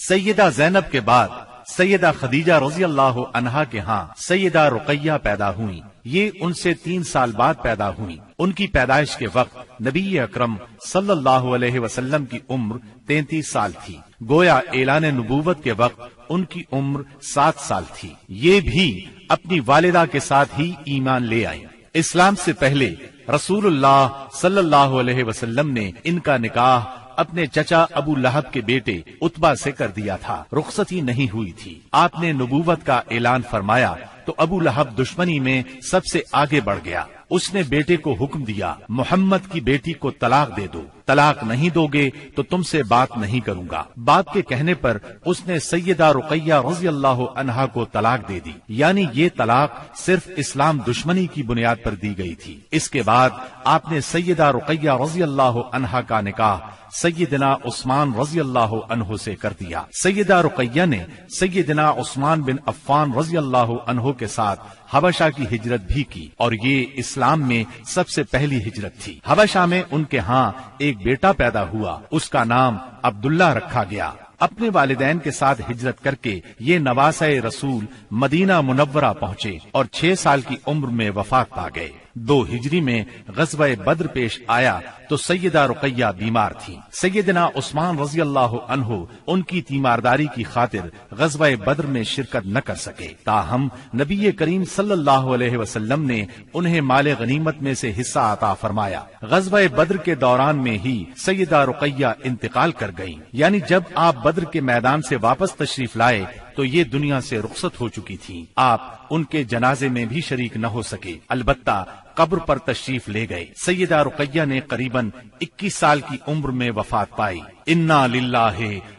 سیدہ زینب کے بعد سیدہ خدیجہ رضی اللہ عنہا کے ہاں سیدہ رقیہ پیدا ہوئیں۔ یہ ان سے 3 سال بعد پیدا ہوئی۔ ان کی پیدائش کے وقت نبی اکرم صلی اللہ علیہ وسلم کی عمر 33 سال تھی، گویا اعلان نبوت کے وقت ان کی عمر 7 سال تھی۔ یہ بھی اپنی والدہ کے ساتھ ہی ایمان لے آئیں۔ اسلام سے پہلے رسول اللہ صلی اللہ علیہ وسلم نے ان کا نکاح اپنے چچا ابو لہب کے بیٹے عتبہ سے کر دیا تھا، رخصتی نہیں ہوئی تھی۔ آپ نے نبوت کا اعلان فرمایا تو ابو لہب دشمنی میں سب سے آگے بڑھ گیا۔ اس نے بیٹے کو حکم دیا، محمد کی بیٹی کو طلاق دے دو، طلاق نہیں دو گے تو تم سے بات نہیں کروں گا۔ باپ کے کہنے پر اس نے سیدہ رقیہ رضی اللہ عنہا کو طلاق دے دی، یعنی یہ طلاق صرف اسلام دشمنی کی بنیاد پر دی گئی تھی۔ اس کے بعد آپ نے سیدہ رقیہ رضی اللہ عنہا کا نکاح سیدنا عثمان رضی اللہ عنہ سے کر دیا۔ سیدہ رقیہ نے سیدنا عثمان بن عفان رضی اللہ عنہ کے ساتھ حبشہ کی ہجرت بھی کی، اور یہ اسلام میں سب سے پہلی ہجرت تھی۔ حبشہ میں ان کے ہاں ایک بیٹا پیدا ہوا، اس کا نام عبداللہ رکھا گیا۔ اپنے والدین کے ساتھ ہجرت کر کے یہ نواسہ رسول مدینہ منورہ پہنچے اور 6 سال کی عمر میں وفات پا گئے۔ 2 ہجری میں غزوہ بدر پیش آیا تو سیدہ رقیہ بیمار تھی۔ سیدنا عثمان رضی اللہ عنہ ان کی تیمارداری کی خاطر غزوہ بدر میں شرکت نہ کر سکے، تاہم نبی کریم صلی اللہ علیہ وسلم نے انہیں مال غنیمت میں سے حصہ عطا فرمایا۔ غزوہ بدر کے دوران میں ہی سیدہ رقیہ انتقال کر گئیں، یعنی جب آپ بدر کے میدان سے واپس تشریف لائے تو یہ دنیا سے رخصت ہو چکی تھیں۔ آپ ان کے جنازے میں بھی شریک نہ ہو سکے، البتہ قبر پر تشریف لے گئے۔ سیدہ رقیہ نے قریباً 21 سال کی عمر میں وفات پائی۔ انا للہ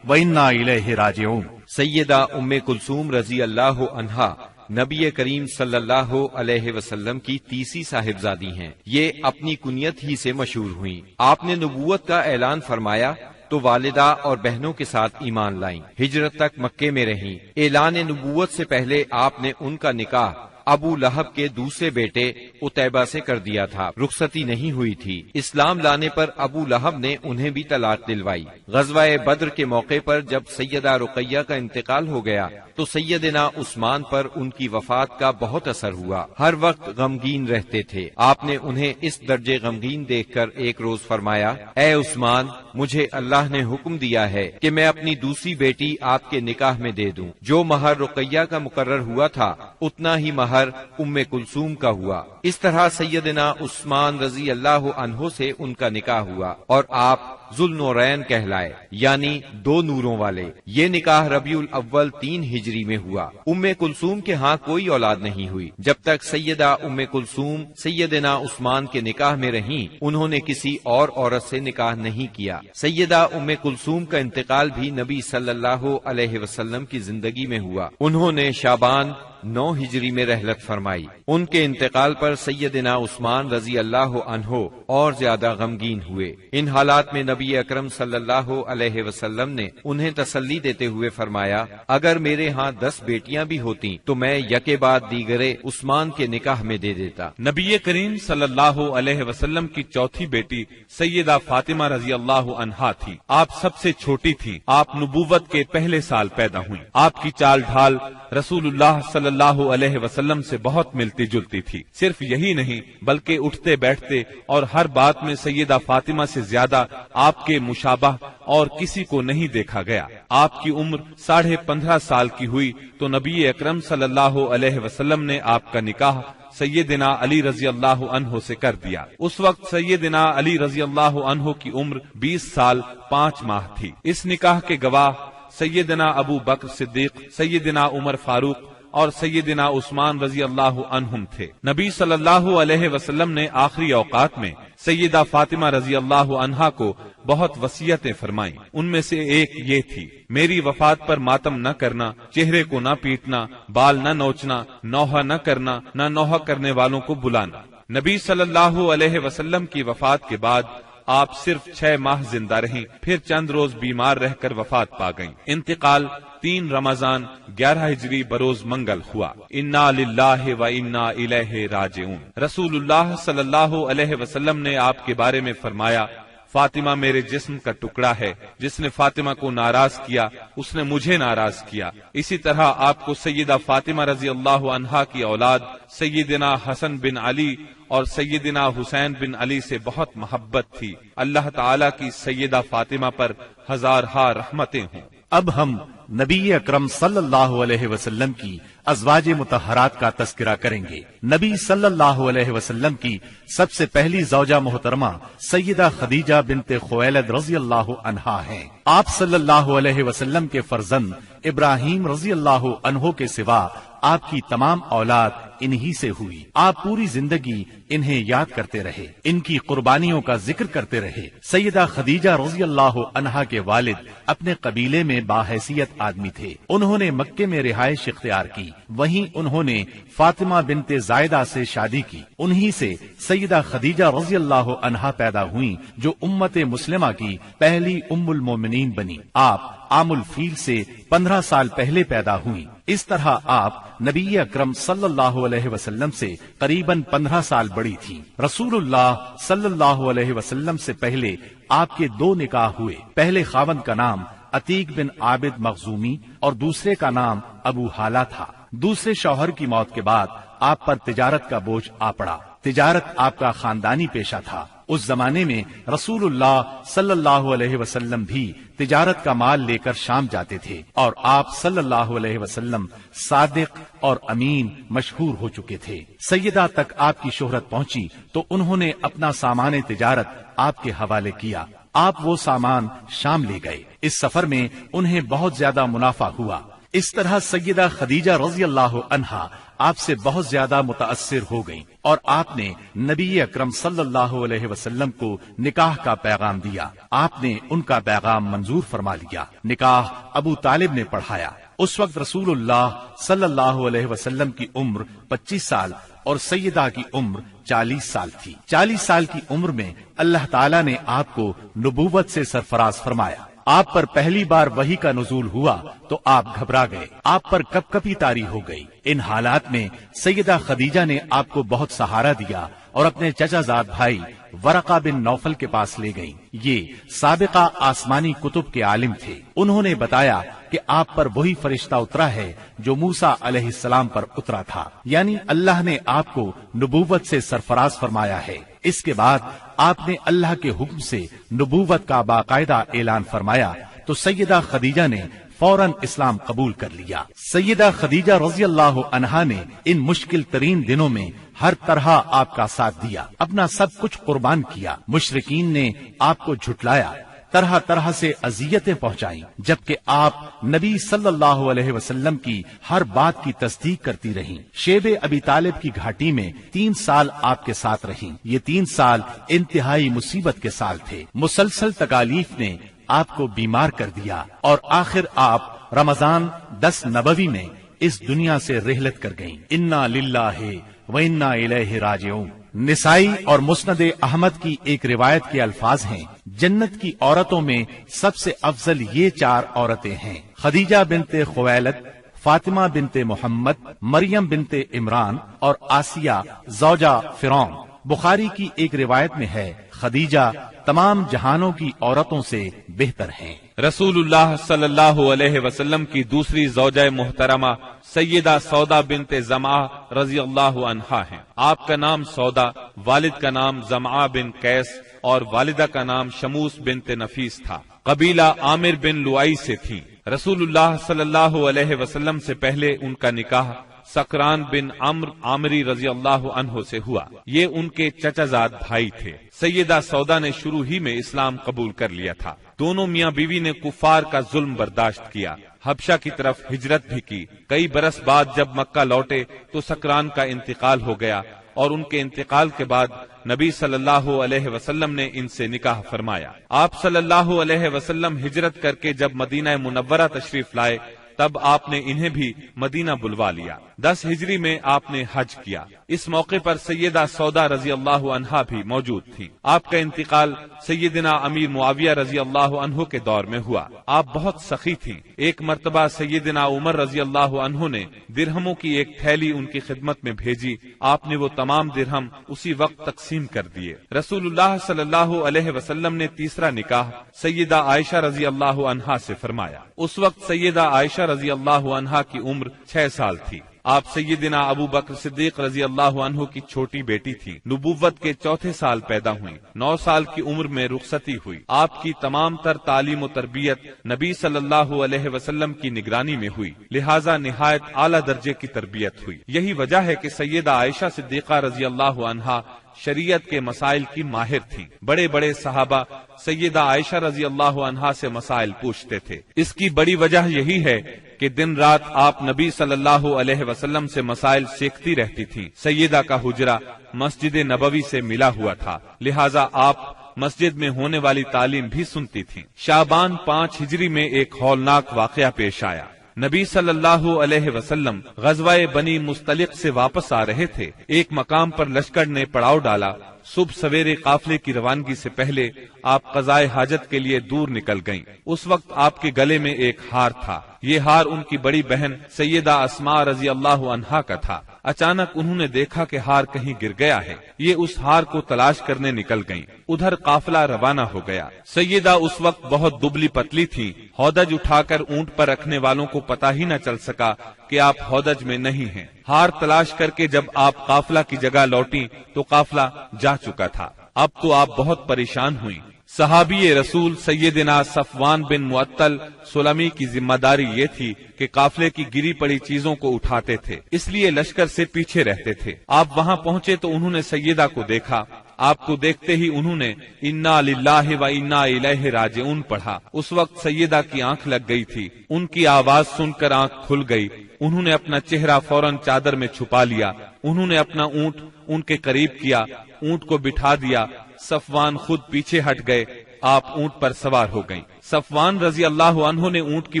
و انا الیہ راجعون۔ سیدہ ام کلثوم رضی اللہ عنہا نبی کریم صلی اللہ علیہ وسلم کی تیسری صاحبزادی ہیں۔ یہ اپنی کنیت ہی سے مشہور ہوئیں۔ آپ نے نبوت کا اعلان فرمایا تو والدہ اور بہنوں کے ساتھ ایمان لائیں، ہجرت تک مکے میں رہیں۔ اعلان نبوت سے پہلے آپ نے ان کا نکاح ابو لہب کے دوسرے بیٹے عتیبہ سے کر دیا تھا، رخصتی نہیں ہوئی تھی۔ اسلام لانے پر ابو لہب نے انہیں بھی طلاق دلوائی۔ غزوہ بدر کے موقع پر جب سیدہ رقیہ کا انتقال ہو گیا تو سیدنا عثمان پر ان کی وفات کا بہت اثر ہوا، ہر وقت غمگین رہتے تھے۔ آپ نے انہیں اس درجے غمگین دیکھ کر ایک روز فرمایا، اے عثمان، مجھے اللہ نے حکم دیا ہے کہ میں اپنی دوسری بیٹی آپ کے نکاح میں دے دوں۔ جو مہر رقیہ کا مقرر ہوا تھا اتنا ہی مہر ام کلثوم کا ہوا۔ اس طرح سیدنا عثمان رضی اللہ عنہ سے ان کا نکاح ہوا اور آپ ذوالنورین کہلائے، یعنی 2 نوروں والے۔ یہ نکاح ربیع الاول 3 ہجری میں ہوا۔ ام کلثوم کے ہاں کوئی اولاد نہیں ہوئی۔ جب تک سیدہ ام کلثوم سیدنا عثمان کے نکاح میں رہیں، انہوں نے کسی اور عورت سے نکاح نہیں کیا۔ سیدہ ام کلثوم کا انتقال بھی نبی صلی اللہ علیہ وسلم کی زندگی میں ہوا۔ انہوں نے شعبان 9 ہجری میں رحلت فرمائی۔ ان کے انتقال پر سیدنا عثمان رضی اللہ عنہ اور زیادہ غمگین ہوئے۔ ان حالات میں نبی اکرم صلی اللہ علیہ وسلم نے انہیں تسلی دیتے ہوئے فرمایا، اگر میرے ہاں 10 بیٹیاں بھی ہوتی تو میں یکے بعد دیگرے عثمان کے نکاح میں دے دیتا۔ نبی کریم صلی اللہ علیہ وسلم کی چوتھی بیٹی سیدہ فاطمہ رضی اللہ عنہا تھی۔ آپ سب سے چھوٹی تھی۔ آپ نبوت کے پہلے سال پیدا ہوئی۔ آپ کی چال ڈھال رسول اللہ صلی اللہ علیہ وسلم سے بہت ملتی جلتی تھی۔ صرف یہی نہیں بلکہ اٹھتے بیٹھتے اور ہر بات میں سیدہ فاطمہ سے زیادہ آپ کے مشابہ اور کسی کو نہیں دیکھا گیا۔ آپ کی عمر 15.5 سال کی ہوئی تو نبی اکرم صلی اللہ علیہ وسلم نے آپ کا نکاح سیدنا علی رضی اللہ عنہ سے کر دیا۔ اس وقت سیدنا علی رضی اللہ عنہ کی عمر 20 سال 5 ماہ تھی۔ اس نکاح کے گواہ سیدنا ابو بکر صدیق، سیدنا عمر فاروق اور سیدنا عثمان رضی اللہ عنہم تھے۔ نبی صلی اللہ علیہ وسلم نے آخری اوقات میں سیدہ فاطمہ رضی اللہ عنہا کو بہت وصیتیں فرمائیں۔ ان میں سے ایک یہ تھی، میری وفات پر ماتم نہ کرنا، چہرے کو نہ پیٹنا، بال نہ نوچنا، نوحہ نہ کرنا، نہ نوحہ کرنے والوں کو بلانا۔ نبی صلی اللہ علیہ وسلم کی وفات کے بعد آپ صرف 6 ماہ زندہ رہیں، پھر چند روز بیمار رہ کر وفات پا گئیں۔ انتقال 3 رمضان 11 ہجری بروز منگل ہوا۔ انا للہ و انا الیہ راجعون۔ رسول اللہ صلی اللہ علیہ وسلم نے آپ کے بارے میں فرمایا، فاطمہ میرے جسم کا ٹکڑا ہے، جس نے فاطمہ کو ناراض کیا اس نے مجھے ناراض کیا۔ اسی طرح آپ کو سیدہ فاطمہ رضی اللہ عنہا کی اولاد سیدنا حسن بن علی اور سیدنا حسین بن علی سے بہت محبت تھی۔ اللہ تعالیٰ کی سیدہ فاطمہ پر ہزارہا رحمتیں ہوں۔ اب ہم نبی اکرم صلی اللہ علیہ وسلم کی ازواج مطہرات کا تذکرہ کریں گے۔ نبی صلی اللہ علیہ وسلم کی سب سے پہلی زوجہ محترمہ سیدہ خدیجہ بنت خویلد رضی اللہ عنہا ہیں۔ آپ صلی اللہ علیہ وسلم کے فرزند ابراہیم رضی اللہ عنہ کے سوا آپ کی تمام اولاد انہی سے ہوئی۔ آپ پوری زندگی انہیں یاد کرتے رہے، ان کی قربانیوں کا ذکر کرتے رہے۔ سیدہ خدیجہ رضی اللہ عنہا کے والد اپنے قبیلے میں باحیثیت آدمی تھے۔ انہوں نے مکے میں رہائش اختیار کی، وہیں انہوں نے فاطمہ بنت زائدہ سے شادی کی۔ انہی سے سیدہ خدیجہ رضی اللہ عنہا پیدا ہوئیں، جو امت مسلمہ کی پہلی ام المومنین بنی۔ آپ عام الفیل سے 15 سال پہلے پیدا ہوئیں۔ اس طرح آپ نبی اکرم صلی اللہ علیہ وسلم سے قریباً 15 سال بڑی تھی۔ رسول اللہ صلی اللہ علیہ وسلم سے پہلے آپ کے 2 نکاح ہوئے۔ پہلے خاوند کا نام عتیق بن عابد مخزومی اور دوسرے کا نام ابو حالہ تھا۔ دوسرے شوہر کی موت کے بعد آپ پر تجارت کا بوجھ آ پڑا۔ تجارت آپ کا خاندانی پیشہ تھا۔ اس زمانے میں رسول اللہ صلی اللہ علیہ وسلم بھی تجارت کا مال لے کر شام جاتے تھے، اور آپ صلی اللہ علیہ وسلم صادق اور امین مشہور ہو چکے تھے۔ سیدہ تک آپ کی شہرت پہنچی تو انہوں نے اپنا سامان تجارت آپ کے حوالے کیا۔ آپ وہ سامان شام لے گئے۔ اس سفر میں انہیں بہت زیادہ منافع ہوا۔ اس طرح سیدہ خدیجہ رضی اللہ عنہا آپ سے بہت زیادہ متاثر ہو گئیں، اور آپ نے نبی اکرم صلی اللہ علیہ وسلم کو نکاح کا پیغام دیا۔ آپ نے ان کا پیغام منظور فرما لیا۔ نکاح ابو طالب نے پڑھایا۔ اس وقت رسول اللہ صلی اللہ علیہ وسلم کی عمر 25 سال اور سیدہ کی عمر 40 سال تھی۔ 40 سال کی عمر میں اللہ تعالیٰ نے آپ کو نبوت سے سرفراز فرمایا۔ آپ پر پہلی بار وحی کا نزول ہوا تو آپ گھبرا گئے، آپ پر کپ کپی طاری ہو گئی۔ ان حالات میں سیدہ خدیجہ نے آپ کو بہت سہارا دیا اور اپنے چچا زاد بھائی ورقہ بن نوفل کے پاس لے گئیں۔ یہ سابقہ آسمانی کتب کے عالم تھے۔ انہوں نے بتایا کہ آپ پر وہی فرشتہ اترا ہے جو موسیٰ علیہ السلام پر اترا تھا، یعنی اللہ نے آپ کو نبوت سے سرفراز فرمایا ہے۔ اس کے بعد آپ نے اللہ کے حکم سے نبوت کا باقاعدہ اعلان فرمایا تو سیدہ خدیجہ نے فوراً اسلام قبول کر لیا۔ سیدہ خدیجہ رضی اللہ عنہا نے ان مشکل ترین دنوں میں ہر طرح آپ کا ساتھ دیا، اپنا سب کچھ قربان کیا۔ مشرکین نے آپ کو جھٹلایا، طرح طرح سے اذیتیں پہنچائیں، جبکہ آپ نبی صلی اللہ علیہ وسلم کی ہر بات کی تصدیق کرتی رہیں۔ شیب ابی طالب کی گھاٹی میں 3 سال آپ کے ساتھ رہیں۔ یہ 3 سال انتہائی مصیبت کے سال تھے۔ مسلسل تکالیف نے آپ کو بیمار کر دیا، اور آخر آپ رمضان 10 نبوی میں اس دنیا سے رحلت کر گئیں۔ انا للہ و انا الیہ راجعون۔ نسائی اور مسند احمد کی ایک روایت کے الفاظ ہیں، جنت کی عورتوں میں سب سے افضل یہ 4 عورتیں ہیں: خدیجہ بنت خویلد، فاطمہ بنت محمد، مریم بنت عمران اور آسیہ زوجہ فرعون۔ بخاری کی ایک روایت میں ہے، خدیجہ تمام جہانوں کی عورتوں سے بہتر ہیں۔ رسول اللہ صلی اللہ علیہ وسلم کی دوسری زوجہ محترمہ سیدہ سودا بنت زمعہ رضی اللہ عنہا ہیں۔ آپ کا نام سودا، والد کا نام زمعہ بن قیس اور والدہ کا نام شموس بنت نفیس تھا۔ قبیلہ عامر بن لوائی سے تھی۔ رسول اللہ صلی اللہ علیہ وسلم سے پہلے ان کا نکاح سکران بن عمرو عامری رضی اللہ عنہ سے ہوا۔ یہ ان کے چچا زاد بھائی تھے۔ سیدہ سودا نے شروع ہی میں اسلام قبول کر لیا تھا۔ دونوں میاں بیوی نے کفار کا ظلم برداشت کیا، حبشہ کی طرف ہجرت بھی کی۔ کئی برس بعد جب مکہ لوٹے تو سکران کا انتقال ہو گیا، اور ان کے انتقال کے بعد نبی صلی اللہ علیہ وسلم نے ان سے نکاح فرمایا۔ آپ صلی اللہ علیہ وسلم ہجرت کر کے جب مدینہ منورہ تشریف لائے تب آپ نے انہیں بھی مدینہ بلوا لیا۔ 10 ہجری میں آپ نے حج کیا۔ اس موقع پر سیدہ سودا رضی اللہ عنہا بھی موجود تھی۔ آپ کا انتقال سیدنا امیر معاویہ رضی اللہ عنہ کے دور میں ہوا۔ آپ بہت سخی تھیں۔ ایک مرتبہ سیدنا عمر رضی اللہ عنہ نے درہموں کی ایک تھیلی ان کی خدمت میں بھیجی، آپ نے وہ تمام درہم اسی وقت تقسیم کر دیے۔ رسول اللہ صلی اللہ علیہ وسلم نے تیسرا نکاح سیدہ عائشہ رضی اللہ عنہا سے فرمایا۔ اس وقت سیدہ عائشہ رضی اللہ عنہا کی عمر 6 سال تھی۔ آپ سیدنا ابو بکر صدیق رضی اللہ عنہ کی چھوٹی بیٹی تھی۔ نبوت کے 4تھے سال پیدا ہوئی۔ 9 سال کی عمر میں رخصتی ہوئی۔ آپ کی تمام تر تعلیم و تربیت نبی صلی اللہ علیہ وسلم کی نگرانی میں ہوئی، لہٰذا نہایت اعلیٰ درجے کی تربیت ہوئی۔ یہی وجہ ہے کہ سیدہ عائشہ صدیقہ رضی اللہ عنہا شریعت کے مسائل کی ماہر تھیں۔ بڑے بڑے صحابہ سیدہ عائشہ رضی اللہ عنہا سے مسائل پوچھتے تھے۔ اس کی بڑی وجہ یہی ہے کہ دن رات آپ نبی صلی اللہ علیہ وسلم سے مسائل سیکھتی رہتی تھیں۔ سیدہ کا حجرہ مسجد نبوی سے ملا ہوا تھا، لہٰذا آپ مسجد میں ہونے والی تعلیم بھی سنتی تھیں۔ شعبان 5 ہجری میں ایک ہولناک واقعہ پیش آیا۔ نبی صلی اللہ علیہ وسلم غزوہ بنی مستلق سے واپس آ رہے تھے۔ ایک مقام پر لشکر نے پڑاؤ ڈالا۔ صبح سویرے قافلے کی روانگی سے پہلے آپ قضائے حاجت کے لیے دور نکل گئیں۔ اس وقت آپ کے گلے میں ایک ہار تھا۔ یہ ہار ان کی بڑی بہن سیدہ اسماء رضی اللہ عنہا کا تھا۔ اچانک انہوں نے دیکھا کہ ہار کہیں گر گیا ہے۔ یہ اس ہار کو تلاش کرنے نکل گئیں۔ ادھر قافلہ روانہ ہو گیا۔ سیدہ اس وقت بہت دبلی پتلی تھی۔ ہودج اٹھا کر اونٹ پر رکھنے والوں کو پتہ ہی نہ چل سکا کہ آپ ہودج میں نہیں ہیں۔ ہار تلاش کر کے جب آپ قافلہ کی جگہ لوٹی تو قافلہ جا چکا تھا۔ اب تو آپ بہت پریشان ہوئیں۔ صحابی رسول سیدنا صفوان بن معطل سلمی کی ذمہ داری یہ تھی کہ قافلے کی گری پڑی چیزوں کو اٹھاتے تھے، اس لیے لشکر سے پیچھے رہتے تھے۔ آپ وہاں پہنچے تو انہوں نے سیدہ کو دیکھا۔ آپ کو دیکھتے ہی انہوں نے انا للہ و انا الیہ راجعون پڑھا۔ اس وقت سیدہ کی آنکھ لگ گئی تھی۔ ان کی آواز سن کر آنکھ کھل گئی۔ انہوں نے اپنا چہرہ فوراً چادر میں چھپا لیا۔ انہوں نے اپنا اونٹ ان کے قریب کیا، اونٹ کو بٹھا دیا۔ صفوان خود پیچھے ہٹ گئے۔ آپ اونٹ پر سوار ہو گئیں۔ صفوان رضی اللہ عنہ نے اونٹ کی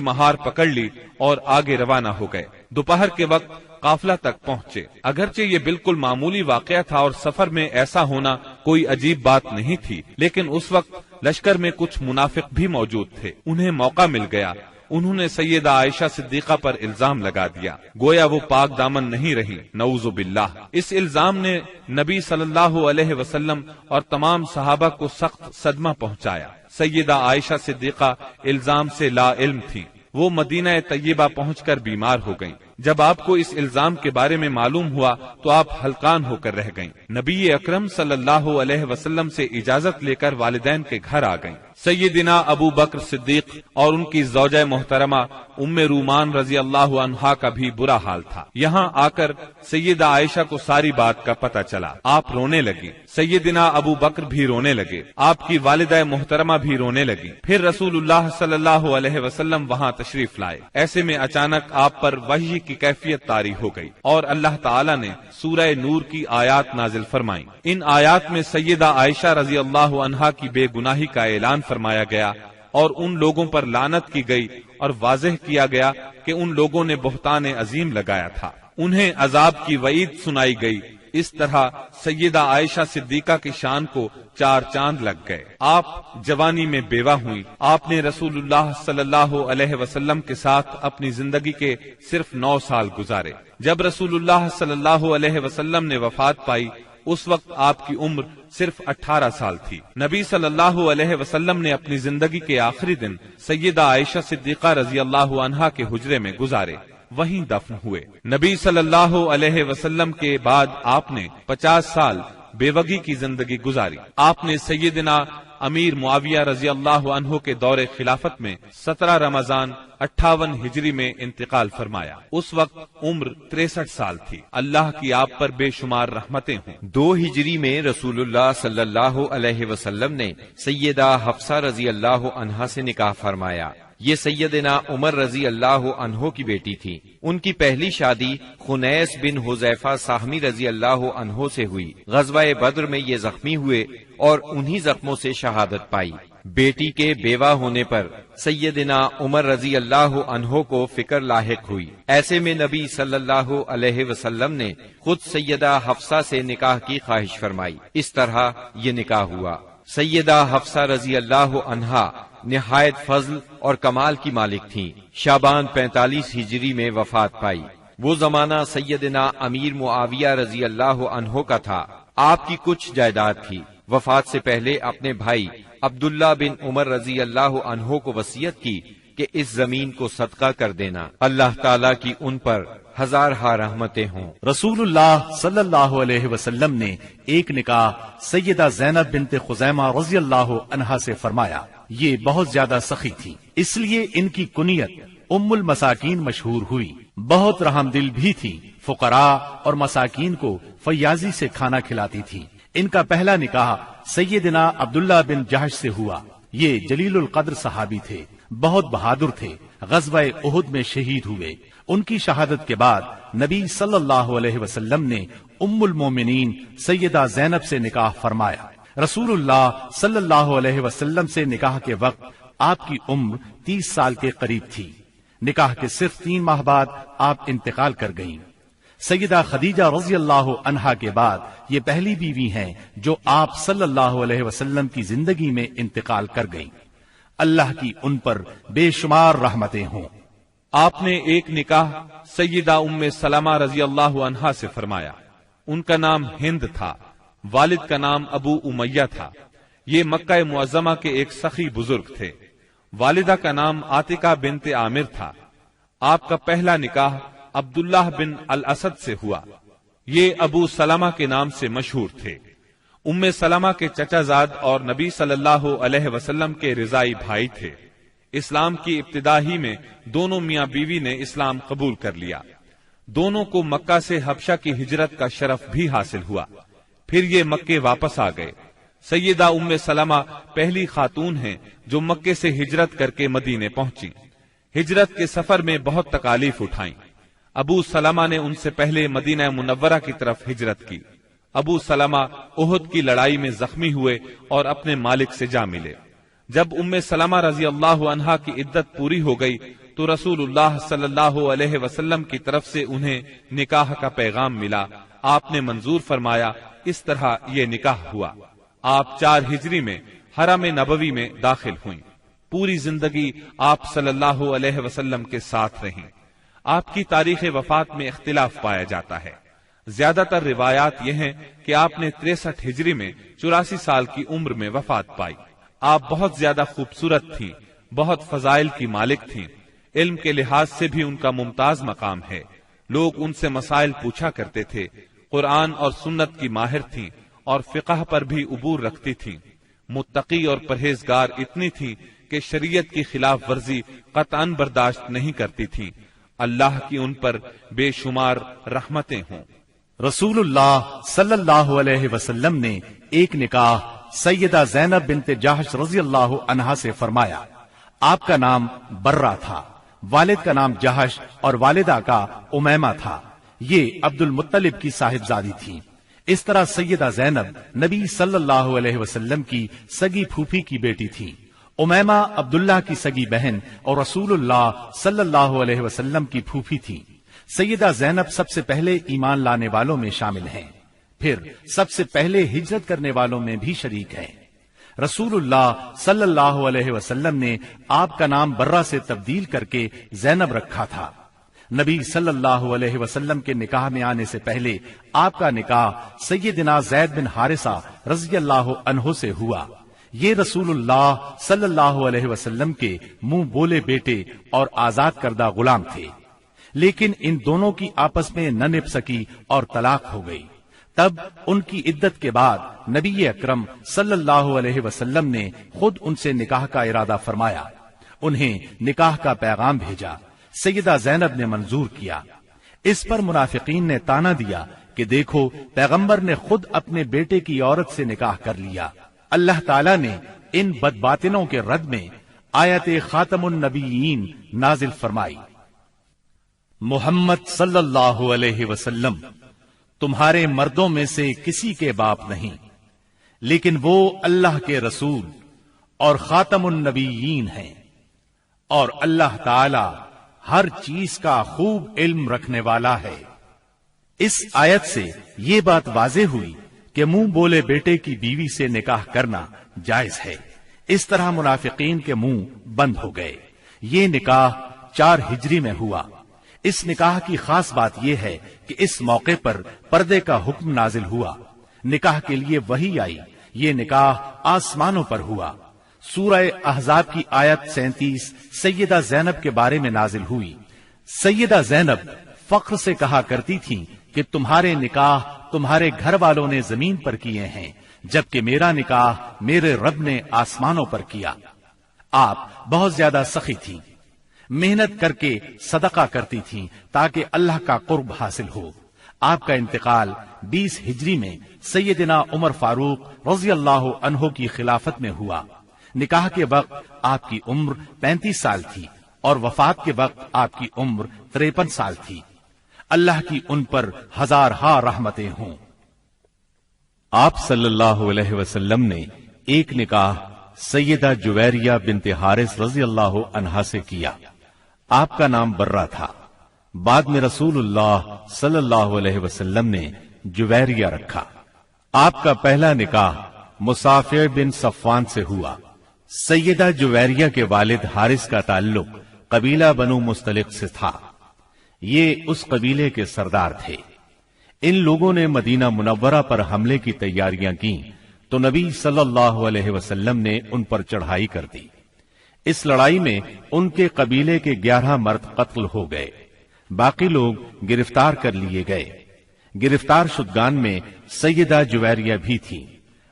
مہار پکڑ لی اور آگے روانہ ہو گئے۔ دوپہر کے وقت قافلہ تک پہنچے۔ اگرچہ یہ بالکل معمولی واقعہ تھا اور سفر میں ایسا ہونا کوئی عجیب بات نہیں تھی، لیکن اس وقت لشکر میں کچھ منافق بھی موجود تھے۔ انہیں موقع مل گیا۔ انہوں نے سیدہ عائشہ صدیقہ پر الزام لگا دیا، گویا وہ پاک دامن نہیں رہی، نعوذ باللہ۔ اس الزام نے نبی صلی اللہ علیہ وسلم اور تمام صحابہ کو سخت صدمہ پہنچایا۔ سیدہ عائشہ صدیقہ الزام سے لا علم تھی۔ وہ مدینہ طیبہ پہنچ کر بیمار ہو گئیں۔ جب آپ کو اس الزام کے بارے میں معلوم ہوا تو آپ ہلکان ہو کر رہ گئیں۔ نبی اکرم صلی اللہ علیہ وسلم سے اجازت لے کر والدین کے گھر آ گئیں۔ سیدنا ابو بکر صدیق اور ان کی زوجہ محترمہ ام رومان رضی اللہ عنہا کا بھی برا حال تھا۔ یہاں آ کر سیدہ عائشہ کو ساری بات کا پتہ چلا۔ آپ رونے لگی۔ سیدنا ابو بکر بھی رونے لگے۔ آپ کی والدہ محترمہ بھی رونے لگی۔ پھر رسول اللہ صلی اللہ علیہ وسلم وہاں تشریف لائے۔ ایسے میں اچانک آپ پر وحی کی کیفیت طاری ہو گئی اور اللہ تعالی نے سورہ نور کی آیات نازل فرمائیں۔ ان آیات میں سیدہ عائشہ رضی اللہ عنہا کی بے گناہی کا اعلان فرمایا گیا اور ان لوگوں پر لعنت کی گئی اور واضح کیا گیا کہ ان لوگوں نے بہتان عظیم لگایا تھا۔ انہیں عذاب کی وعید سنائی گئی۔ اس طرح سیدہ عائشہ صدیقہ کی شان کو 4 چاند لگ گئے۔ آپ جوانی میں بیوہ ہوئی۔ آپ نے رسول اللہ صلی اللہ علیہ وسلم کے ساتھ اپنی زندگی کے صرف 9 سال گزارے۔ جب رسول اللہ صلی اللہ علیہ وسلم نے وفات پائی اس وقت آپ کی عمر صرف 18 سال تھی۔ نبی صلی اللہ علیہ وسلم نے اپنی زندگی کے آخری دن سیدہ عائشہ صدیقہ رضی اللہ عنہا کے حجرے میں گزارے، وہیں دفن ہوئے۔ نبی صلی اللہ علیہ وسلم کے بعد آپ نے 50 سال بیوگی کی زندگی گزاری۔ آپ نے سیدنا امیر معاویہ رضی اللہ عنہ کے دور خلافت میں 17 رمضان 58 ہجری میں انتقال فرمایا۔ اس وقت عمر 63 سال تھی۔ اللہ کی آپ پر بے شمار رحمتیں ہوں۔ 2 ہجری میں رسول اللہ صلی اللہ علیہ وسلم نے سیدہ حفصہ رضی اللہ عنہا سے نکاح فرمایا۔ یہ سیدنا عمر رضی اللہ عنہ کی بیٹی تھی۔ ان کی پہلی شادی خنیس بن حذیفہ ساہمی رضی اللہ عنہ سے ہوئی۔ غزوہ بدر میں یہ زخمی ہوئے اور انہی زخموں سے شہادت پائی۔ بیٹی کے بیوہ ہونے پر سیدنا عمر رضی اللہ عنہ کو فکر لاحق ہوئی۔ ایسے میں نبی صلی اللہ علیہ وسلم نے خود سیدہ حفصہ سے نکاح کی خواہش فرمائی۔ اس طرح یہ نکاح ہوا۔ سیدہ حفصہ رضی اللہ عنہا نہایت فضل اور کمال کی مالک تھیں۔ شعبان 45 ہجری میں وفات پائی۔ وہ زمانہ سیدنا امیر معاویہ رضی اللہ عنہ کا تھا۔ آپ کی کچھ جائیداد تھی۔ وفات سے پہلے اپنے بھائی عبداللہ بن عمر رضی اللہ عنہ کو وصیت کی کہ اس زمین کو صدقہ کر دینا۔ اللہ تعالیٰ کی ان پر ہزارہا رحمتیں ہوں۔ رسول اللہ صلی اللہ علیہ وسلم نے ایک نکاح سیدہ زینب بنت خزیمہ رضی اللہ عنہا سے فرمایا۔ یہ بہت زیادہ سخی تھی، اس لیے ان کی کنیت ام المساکین مشہور ہوئی۔ بہت رحم دل بھی تھی، فقراء اور مساکین کو فیاضی سے کھانا کھلاتی تھی۔ ان کا پہلا نکاح سیدنا عبداللہ بن جہش سے ہوا۔ یہ جلیل القدر صحابی تھے، بہت بہادر تھے، غزوہ احد میں شہید ہوئے۔ ان کی شہادت کے بعد نبی صلی اللہ علیہ وسلم نے ام المومنین سیدہ زینب سے نکاح فرمایا۔ رسول اللہ صلی اللہ علیہ وسلم سے نکاح کے وقت آپ کی عمر 30 سال کے قریب تھی۔ نکاح کے صرف 3 ماہ بعد آپ انتقال کر گئیں۔ سیدہ خدیجہ رضی اللہ عنہا کے بعد یہ پہلی بیوی ہیں جو آپ صلی اللہ علیہ وسلم کی زندگی میں انتقال کر گئیں۔ اللہ کی ان پر بے شمار رحمتیں ہوں۔ آپ نے ایک نکاح سیدہ ام سلمہ رضی اللہ عنہا سے فرمایا۔ ان کا نام ہند تھا، والد کا نام ابو امیہ تھا۔ یہ مکہ معظمہ کے ایک سخی بزرگ تھے۔ والدہ کا نام عاتقہ بنت عامر تھا۔ آپ کا پہلا نکاح عبداللہ بن الاسد سے ہوا۔ یہ ابو سلمہ کے نام سے مشہور تھے۔ ام سلمہ کے چچا زاد اور نبی صلی اللہ علیہ وسلم کے رضائی بھائی تھے۔ اسلام کی ابتدا ہی میں دونوں میاں بیوی نے اسلام قبول کر لیا۔ دونوں کو مکہ سے حبشہ کی ہجرت کا شرف بھی حاصل ہوا۔ پھر یہ مکے واپس آ گئے۔ سیدہ ام سلمہ پہلی خاتون ہیں جو مکے سے ہجرت کر کے مدینے پہنچی۔ ہجرت کے سفر میں بہت تکالیف اٹھائیں۔ ابو سلمہ نے ان سے پہلے مدینہ منورہ کی طرف ہجرت کی۔ ابو سلمہ احد کی لڑائی میں زخمی ہوئے اور اپنے مالک سے جا ملے۔ جب ام سلمہ رضی اللہ عنہا کی عدت پوری ہو گئی تو رسول اللہ صلی اللہ علیہ وسلم کی طرف سے انہیں نکاح کا پیغام ملا۔ آپ نے منظور فرمایا۔ اس طرح یہ نکاح ہوا۔ آپ 4 ہجری میں حرم نبوی میں داخل ہوئیں۔ پوری زندگی آپ صلی اللہ علیہ وسلم کے ساتھ رہیں۔ آپ کی تاریخ وفات میں اختلاف پایا جاتا ہے۔ زیادہ تر روایات یہ ہیں کہ آپ نے 63 ہجری میں 84 سال کی عمر میں وفات پائی۔ آپ بہت زیادہ خوبصورت تھیں، بہت فضائل کی مالک تھیں۔ علم کے لحاظ سے بھی ان کا ممتاز مقام ہے۔ لوگ ان سے مسائل پوچھا کرتے تھے۔ قرآن اور سنت کی ماہر تھیں اور فقہ پر بھی عبور رکھتی تھیں۔ متقی اور پرہیزگار اتنی تھیں کہ شریعت کی خلاف ورزی قطعاً برداشت نہیں کرتی تھیں۔ اللہ کی ان پر بے شمار رحمتیں ہوں۔ رسول اللہ صلی اللہ علیہ وسلم نے ایک نکاح سیدہ زینب بنت جہش رضی اللہ عنہا سے فرمایا۔ آپ کا نام برہ تھا، والد کا نام جہش اور والدہ کا امیمہ تھا۔ یہ عبد المطلب کی صاحبزادی تھی۔ اس طرح سیدہ زینب نبی صلی اللہ علیہ وسلم کی سگی پھوپھی کی بیٹی تھی۔ امیمہ عبداللہ کی سگی بہن اور رسول اللہ صلی اللہ علیہ وسلم کی پھوپھی تھی۔ سیدہ زینب سب سے پہلے ایمان لانے والوں میں شامل ہیں، پھر سب سے پہلے ہجرت کرنے والوں میں بھی شریک ہیں۔ رسول اللہ صلی اللہ علیہ وسلم نے آپ کا نام برہ سے تبدیل کر کے زینب رکھا تھا۔ نبی صلی اللہ علیہ وسلم کے نکاح میں آنے سے پہلے آپ کا نکاح سیدنا زید بن حارثہ رضی اللہ عنہ سے ہوا۔ یہ رسول اللہ صلی اللہ علیہ وسلم کے منہ بولے بیٹے اور آزاد کردہ غلام تھے، لیکن ان دونوں کی آپس میں نہ نبھ سکی اور طلاق ہو گئی۔ تب ان کی عدت کے بعد نبی اکرم صلی اللہ علیہ وسلم نے خود ان سے نکاح کا ارادہ فرمایا۔ انہیں نکاح کا پیغام بھیجا۔ سیدہ زینب نے منظور کیا۔ اس پر منافقین نے تانا دیا کہ دیکھو پیغمبر نے خود اپنے بیٹے کی عورت سے نکاح کر لیا۔ اللہ تعالیٰ نے ان بدباطنوں کے رد میں آیت خاتم النبیین نازل فرمائی۔ محمد صلی اللہ علیہ وسلم تمہارے مردوں میں سے کسی کے باپ نہیں، لیکن وہ اللہ کے رسول اور خاتم النبیین ہیں، اور اللہ تعالی ہر چیز کا خوب علم رکھنے والا ہے۔ اس آیت سے یہ بات واضح ہوئی کہ منہ بولے بیٹے کی بیوی سے نکاح کرنا جائز ہے۔ اس طرح منافقین کے منہ بند ہو گئے۔ یہ نکاح 4 ہجری میں ہوا۔ اس نکاح کی خاص بات یہ ہے کہ اس موقع پر پردے کا حکم نازل ہوا، نکاح کے لیے وحی آئی، یہ نکاح آسمانوں پر ہوا۔ سورہ احزاب کی آیت 37 سیدہ زینب کے بارے میں نازل ہوئی۔ سیدہ زینب فخر سے کہا کرتی تھیں کہ تمہارے نکاح تمہارے گھر والوں نے زمین پر کیے ہیں، جبکہ میرا نکاح میرے رب نے آسمانوں پر کیا۔ آپ بہت زیادہ سخی تھیں، محنت کر کے صدقہ کرتی تھیں تاکہ اللہ کا قرب حاصل ہو۔ آپ کا انتقال 20 ہجری میں سیدنا عمر فاروق رضی اللہ عنہ کی خلافت میں ہوا۔ نکاح کے وقت آپ کی عمر 35 سال تھی اور وفات کے وقت آپ کی عمر 53 سال تھی۔ اللہ کی ان پر ہزارہا رحمتیں ہوں۔ آپ صلی اللہ علیہ وسلم نے ایک نکاح سیدہ جویریہ بنت حارث رضی اللہ عنہا سے کیا۔ آپ کا نام برہ تھا، بعد میں رسول اللہ صلی اللہ علیہ وسلم نے جویریہ رکھا۔ آپ کا پہلا نکاح مسافع بن صفوان سے ہوا۔ سیدہ جویریہ کے والد حارث کا تعلق قبیلہ بنو مستلق سے تھا، یہ اس قبیلے کے سردار تھے۔ ان لوگوں نے مدینہ منورہ پر حملے کی تیاریاں کی تو نبی صلی اللہ علیہ وسلم نے ان پر چڑھائی کر دی۔ اس لڑائی میں ان کے قبیلے کے 11 مرد قتل ہو گئے، باقی لوگ گرفتار کر لیے گئے۔ گرفتار شدگان میں سیدہ جویریہ بھی تھی۔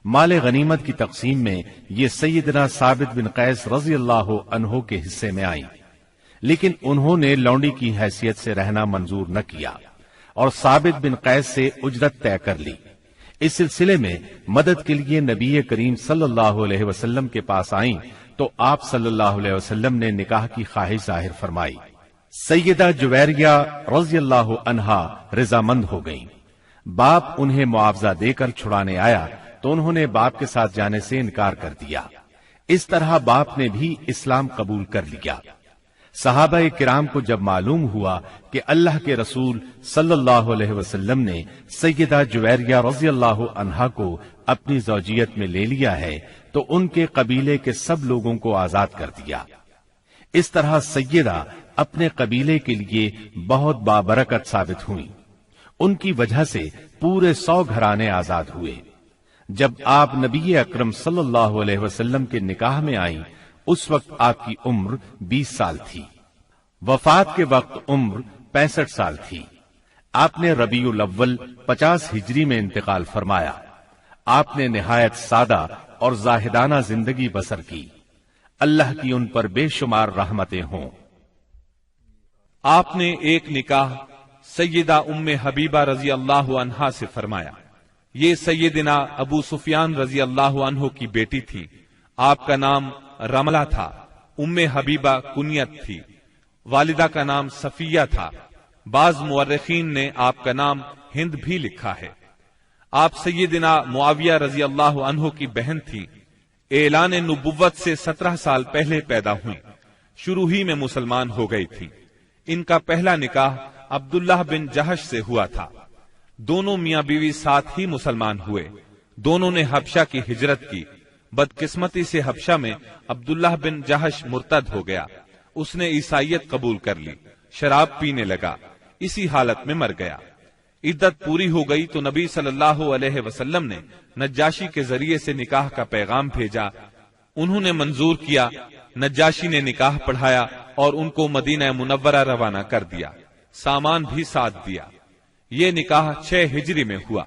مال غنیمت کی تقسیم میں یہ سیدنا ثابت بن قیس رضی اللہ عنہ کے حصے میں آئی، لیکن انہوں نے لونڈی کی حیثیت سے رہنا منظور نہ کیا اور ثابت بن قیس سے اجرت طے کر لی۔ اس سلسلے میں مدد کے لیے نبی کریم صلی اللہ علیہ وسلم کے پاس آئیں تو آپ صلی اللہ علیہ وسلم نے نکاح کی خواہش ظاہر فرمائی۔ سیدہ جویریہ رضی اللہ عنہا رضامند ہو گئیں۔ باپ انہیں معاوضہ دے کر چھڑانے آیا تو انہوں نے باپ کے ساتھ جانے سے انکار کر دیا۔ اس طرح باپ نے بھی اسلام قبول کر لیا۔ صحابہ کرام کو جب معلوم ہوا کہ اللہ کے رسول صلی اللہ علیہ وسلم نے سیدہ جویریہ رضی اللہ عنہا کو اپنی زوجیت میں لے لیا ہے تو ان کے قبیلے کے سب لوگوں کو آزاد کر دیا۔ اس طرح سیدہ اپنے قبیلے کے لیے بہت بابرکت ثابت ہوئی۔ ان کی وجہ سے پورے 100 گھرانے آزاد ہوئے۔ جب آپ نبی اکرم صلی اللہ علیہ وسلم کے نکاح میں آئیں اس وقت آپ کی عمر 20 سال تھی۔ وفات کے وقت عمر 65 سال تھی۔ آپ نے ربیع الاول 50 ہجری میں انتقال فرمایا۔ آپ نے نہایت سادہ اور زاہدانہ زندگی بسر کی۔ اللہ کی ان پر بے شمار رحمتیں ہوں۔ آپ نے ایک نکاح سیدہ ام حبیبہ رضی اللہ عنہا سے فرمایا۔ یہ سیدنا ابو سفیان رضی اللہ عنہ کی بیٹی تھی۔ آپ کا نام رملہ تھا۔ ام حبیبہ کنیت تھی۔ والدہ کا نام صفیہ تھا۔ بعض مورخین نے آپ کا نام ہند بھی لکھا ہے۔ آپ سیدنا معاویہ رضی اللہ عنہ کی بہن تھی۔ اعلان نبوت سے 17 سال پہلے پیدا ہوئی، شروع ہی میں مسلمان ہو گئی تھی۔ ان کا پہلا نکاح عبداللہ بن جہش سے ہوا تھا۔ دونوں میاں بیوی ساتھ ہی مسلمان ہوئے۔ دونوں نے حبشہ کی ہجرت کی۔ بدقسمتی سے حبشہ میں عبداللہ بن جہش مرتد ہو گیا۔ اس نے عیسائیت قبول کر لی، شراب پینے لگا، اسی حالت میں مر گیا۔ عدت پوری ہو گئی تو نبی صلی اللہ علیہ وسلم نے نجاشی کے ذریعے سے نکاح کا پیغام بھیجا۔ انہوں نے منظور کیا۔ نجاشی نے نکاح پڑھایا اور ان کو مدینہ منورہ روانہ کر دیا، سامان بھی ساتھ دیا۔ یہ نکاح 6 ہجری میں ہوا۔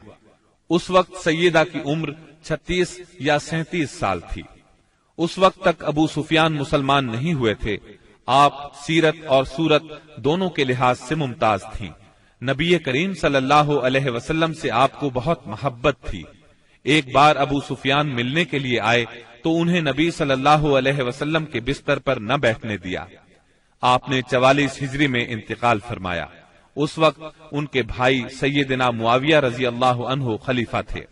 اس وقت سیدہ کی عمر 36 یا 37 سال تھی۔ اس وقت تک ابو سفیان مسلمان نہیں ہوئے تھے۔ آپ سیرت اور صورت دونوں کے لحاظ سے ممتاز تھیں۔ نبی کریم صلی اللہ علیہ وسلم سے آپ کو بہت محبت تھی۔ ایک بار ابو سفیان ملنے کے لیے آئے تو انہیں نبی صلی اللہ علیہ وسلم کے بستر پر نہ بیٹھنے دیا۔ آپ نے 44 ہجری میں انتقال فرمایا۔ اس وقت ان کے بھائی سیدنا معاویہ رضی اللہ عنہ خلیفہ تھے۔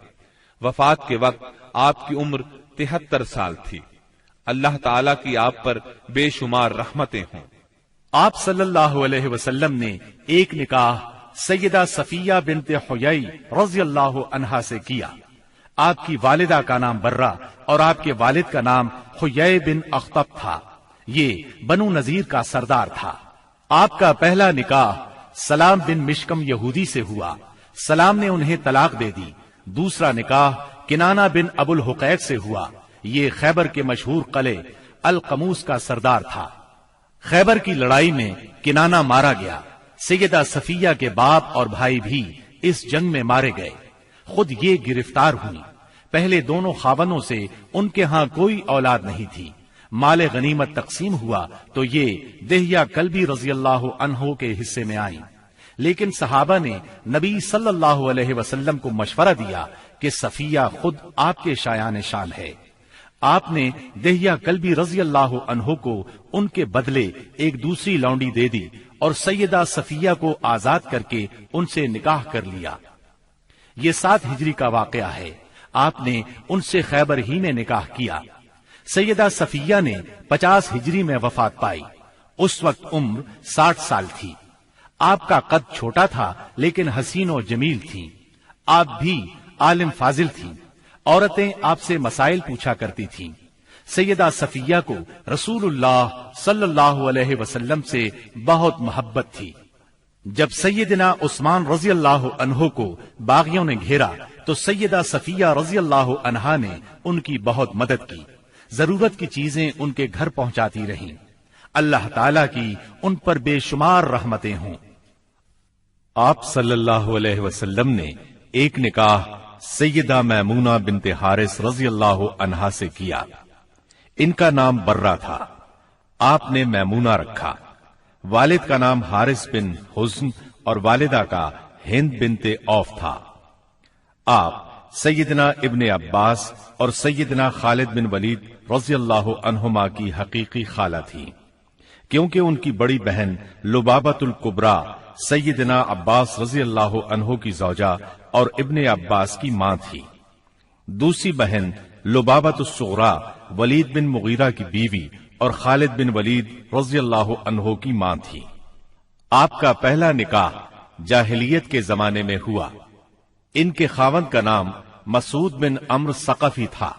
وفات کے وقت آپ کی عمر 73 سال تھی۔ اللہ تعالیٰ کی آپ پر بے شمار رحمتیں ہوں۔ آپ صلی اللہ علیہ وسلم نے ایک نکاح سیدہ صفیہ بنت حیی رضی اللہ عنہا سے کیا۔ آپ کی والدہ کا نام برہ اور آپ کے والد کا نام حیی بن اخطب تھا۔ یہ بنو نذیر کا سردار تھا۔ آپ کا پہلا نکاح سلام بن مشکم یہودی سے ہوا۔ سلام نے انہیں طلاق دے دی۔ دوسرا نکاح کنانہ بن ابو الحقیق سے ہوا۔ یہ خیبر کے مشہور قلعے القموس کا سردار تھا۔ خیبر کی لڑائی میں کنانہ مارا گیا۔ سیدہ صفیہ کے باپ اور بھائی بھی اس جنگ میں مارے گئے۔ خود یہ گرفتار ہوئی۔ پہلے دونوں خاوندوں سے ان کے ہاں کوئی اولاد نہیں تھی۔ مال غنیمت تقسیم ہوا تو یہ دہیہ کلبی رضی اللہ عنہ کے حصے میں آئی، لیکن صحابہ نے نبی صلی اللہ علیہ وسلم کو مشورہ دیا کہ صفیہ خود آپ کے شایان شان ہے۔ آپ نے دہیہ کلبی رضی اللہ عنہ کو ان کے بدلے ایک دوسری لونڈی دے دی اور سیدہ صفیہ کو آزاد کر کے ان سے نکاح کر لیا۔ یہ 7 ہجری کا واقعہ ہے۔ آپ نے ان سے خیبر ہی میں نکاح کیا۔ سیدہ صفیہ نے 50 ہجری میں وفات پائی۔ اس وقت عمر 60 سال تھی۔ آپ کا قد چھوٹا تھا لیکن حسین و جمیل تھی۔ آپ بھی عالم فاضل تھی۔ عورتیں آپ سے مسائل پوچھا کرتی تھیں۔ سیدہ صفیہ کو رسول اللہ صلی اللہ علیہ وسلم سے بہت محبت تھی۔ جب سیدنا عثمان رضی اللہ عنہ کو باغیوں نے گھیرا تو سیدہ صفیہ رضی اللہ عنہا نے ان کی بہت مدد کی، ضرورت کی چیزیں ان کے گھر پہنچاتی رہیں۔ اللہ تعالیٰ کی ان پر بے شمار رحمتیں ہوں۔ آپ صلی اللہ علیہ وسلم نے ایک نکاح سیدہ میمونہ بنت حارث رضی اللہ عنہا سے کیا۔ ان کا نام برہ تھا۔ آپ نے میمونہ رکھا۔ والد کا نام حارث بن حزن اور والدہ کا ہند بنت عوف تھا۔ آپ سیدنا ابن عباس اور سیدنا خالد بن ولید رضی اللہ عنہما کی حقیقی خالہ تھی، کیونکہ ان کی بڑی بہن لبابۃ الکبریٰ سیدنا عباس رضی اللہ عنہ کی زوجہ اور ابن عباس کی ماں تھی۔ دوسری بہن لبابۃ الصغریٰ ولید بن مغیرہ کی بیوی اور خالد بن ولید رضی اللہ عنہ کی ماں تھی۔ آپ کا پہلا نکاح جاہلیت کے زمانے میں ہوا۔ ان کے خاوند کا نام مسعود بن عمرو ثقفی تھا۔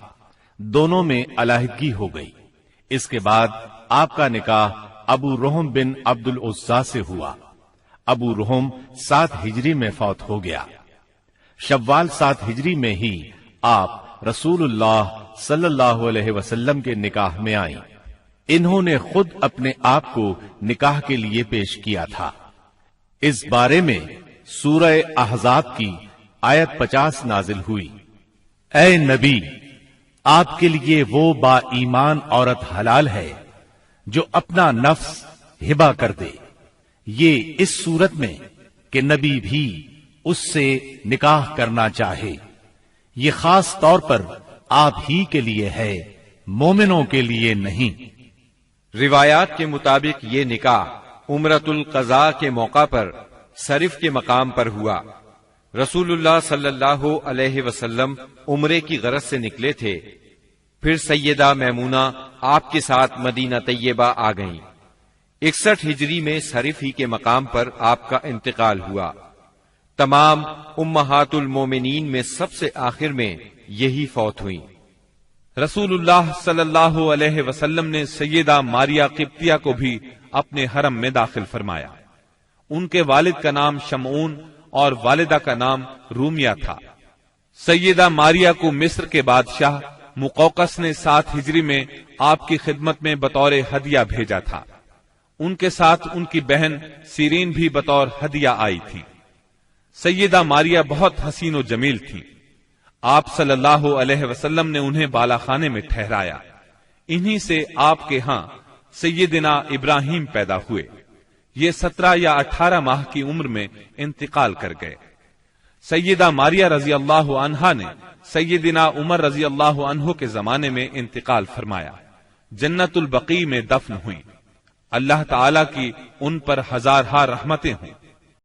دونوں میں علیحدگی ہو گئی۔ اس کے بعد آپ کا نکاح ابو رحم بن عبد العزیٰ سے ہوا۔ ابو رحم 7 ہجری میں فوت ہو گیا۔ شوال 7 ہجری میں ہی آپ رسول اللہ صلی اللہ علیہ وسلم کے نکاح میں آئیں۔ انہوں نے خود اپنے آپ کو نکاح کے لیے پیش کیا تھا۔ اس بارے میں سورہ احزاب کی آیت 50 نازل ہوئی۔ اے نبی، آپ کے لیے وہ با ایمان عورت حلال ہے جو اپنا نفس ہبہ کر دے۔ یہ اس صورت میں کہ نبی بھی اس سے نکاح کرنا چاہے۔ یہ خاص طور پر آپ ہی کے لیے ہے، مومنوں کے لیے نہیں۔ روایات کے مطابق یہ نکاح عمرۃ القضاء کے موقع پر صرف کے مقام پر ہوا۔ رسول اللہ صلی اللہ علیہ وسلم عمرے کی غرض سے نکلے تھے۔ پھر سیدہ میمونہ آپ کے ساتھ مدینہ طیبہ آ گئیں۔ 61 ہجری میں صرف ہی کے مقام پر آپ کا انتقال ہوا۔ تمام امہات المومنین میں سب سے آخر میں یہی فوت ہوئی۔ رسول اللہ صلی اللہ علیہ وسلم نے سیدہ ماریہ قبطیہ کو بھی اپنے حرم میں داخل فرمایا۔ ان کے والد کا نام شمعون اور والدہ کا نام رومیہ تھا۔ سیدہ ماریہ کو مصر کے بادشاہ مقوقس نے 7 ہجری میں آپ کی خدمت میں بطور ہدیہ بھیجا تھا۔ ان کے ساتھ ان کی بہن سیرین بھی بطور ہدیہ آئی تھی۔ سیدہ ماریہ بہت حسین و جمیل تھی۔ آپ صلی اللہ علیہ وسلم نے انہیں بالا خانے میں ٹھہرایا۔ انہی سے آپ کے ہاں سیدنا ابراہیم پیدا ہوئے۔ یہ 17 یا 18 ماہ کی عمر میں انتقال کر گئے۔ سیدہ ماریہ رضی اللہ عنہا نے سیدنا عمر رضی اللہ عنہ کے زمانے میں انتقال فرمایا۔ جنت البقیع میں دفن ہوئی۔ اللہ تعالی کی ان پر ہزارہا رحمتیں ہوں۔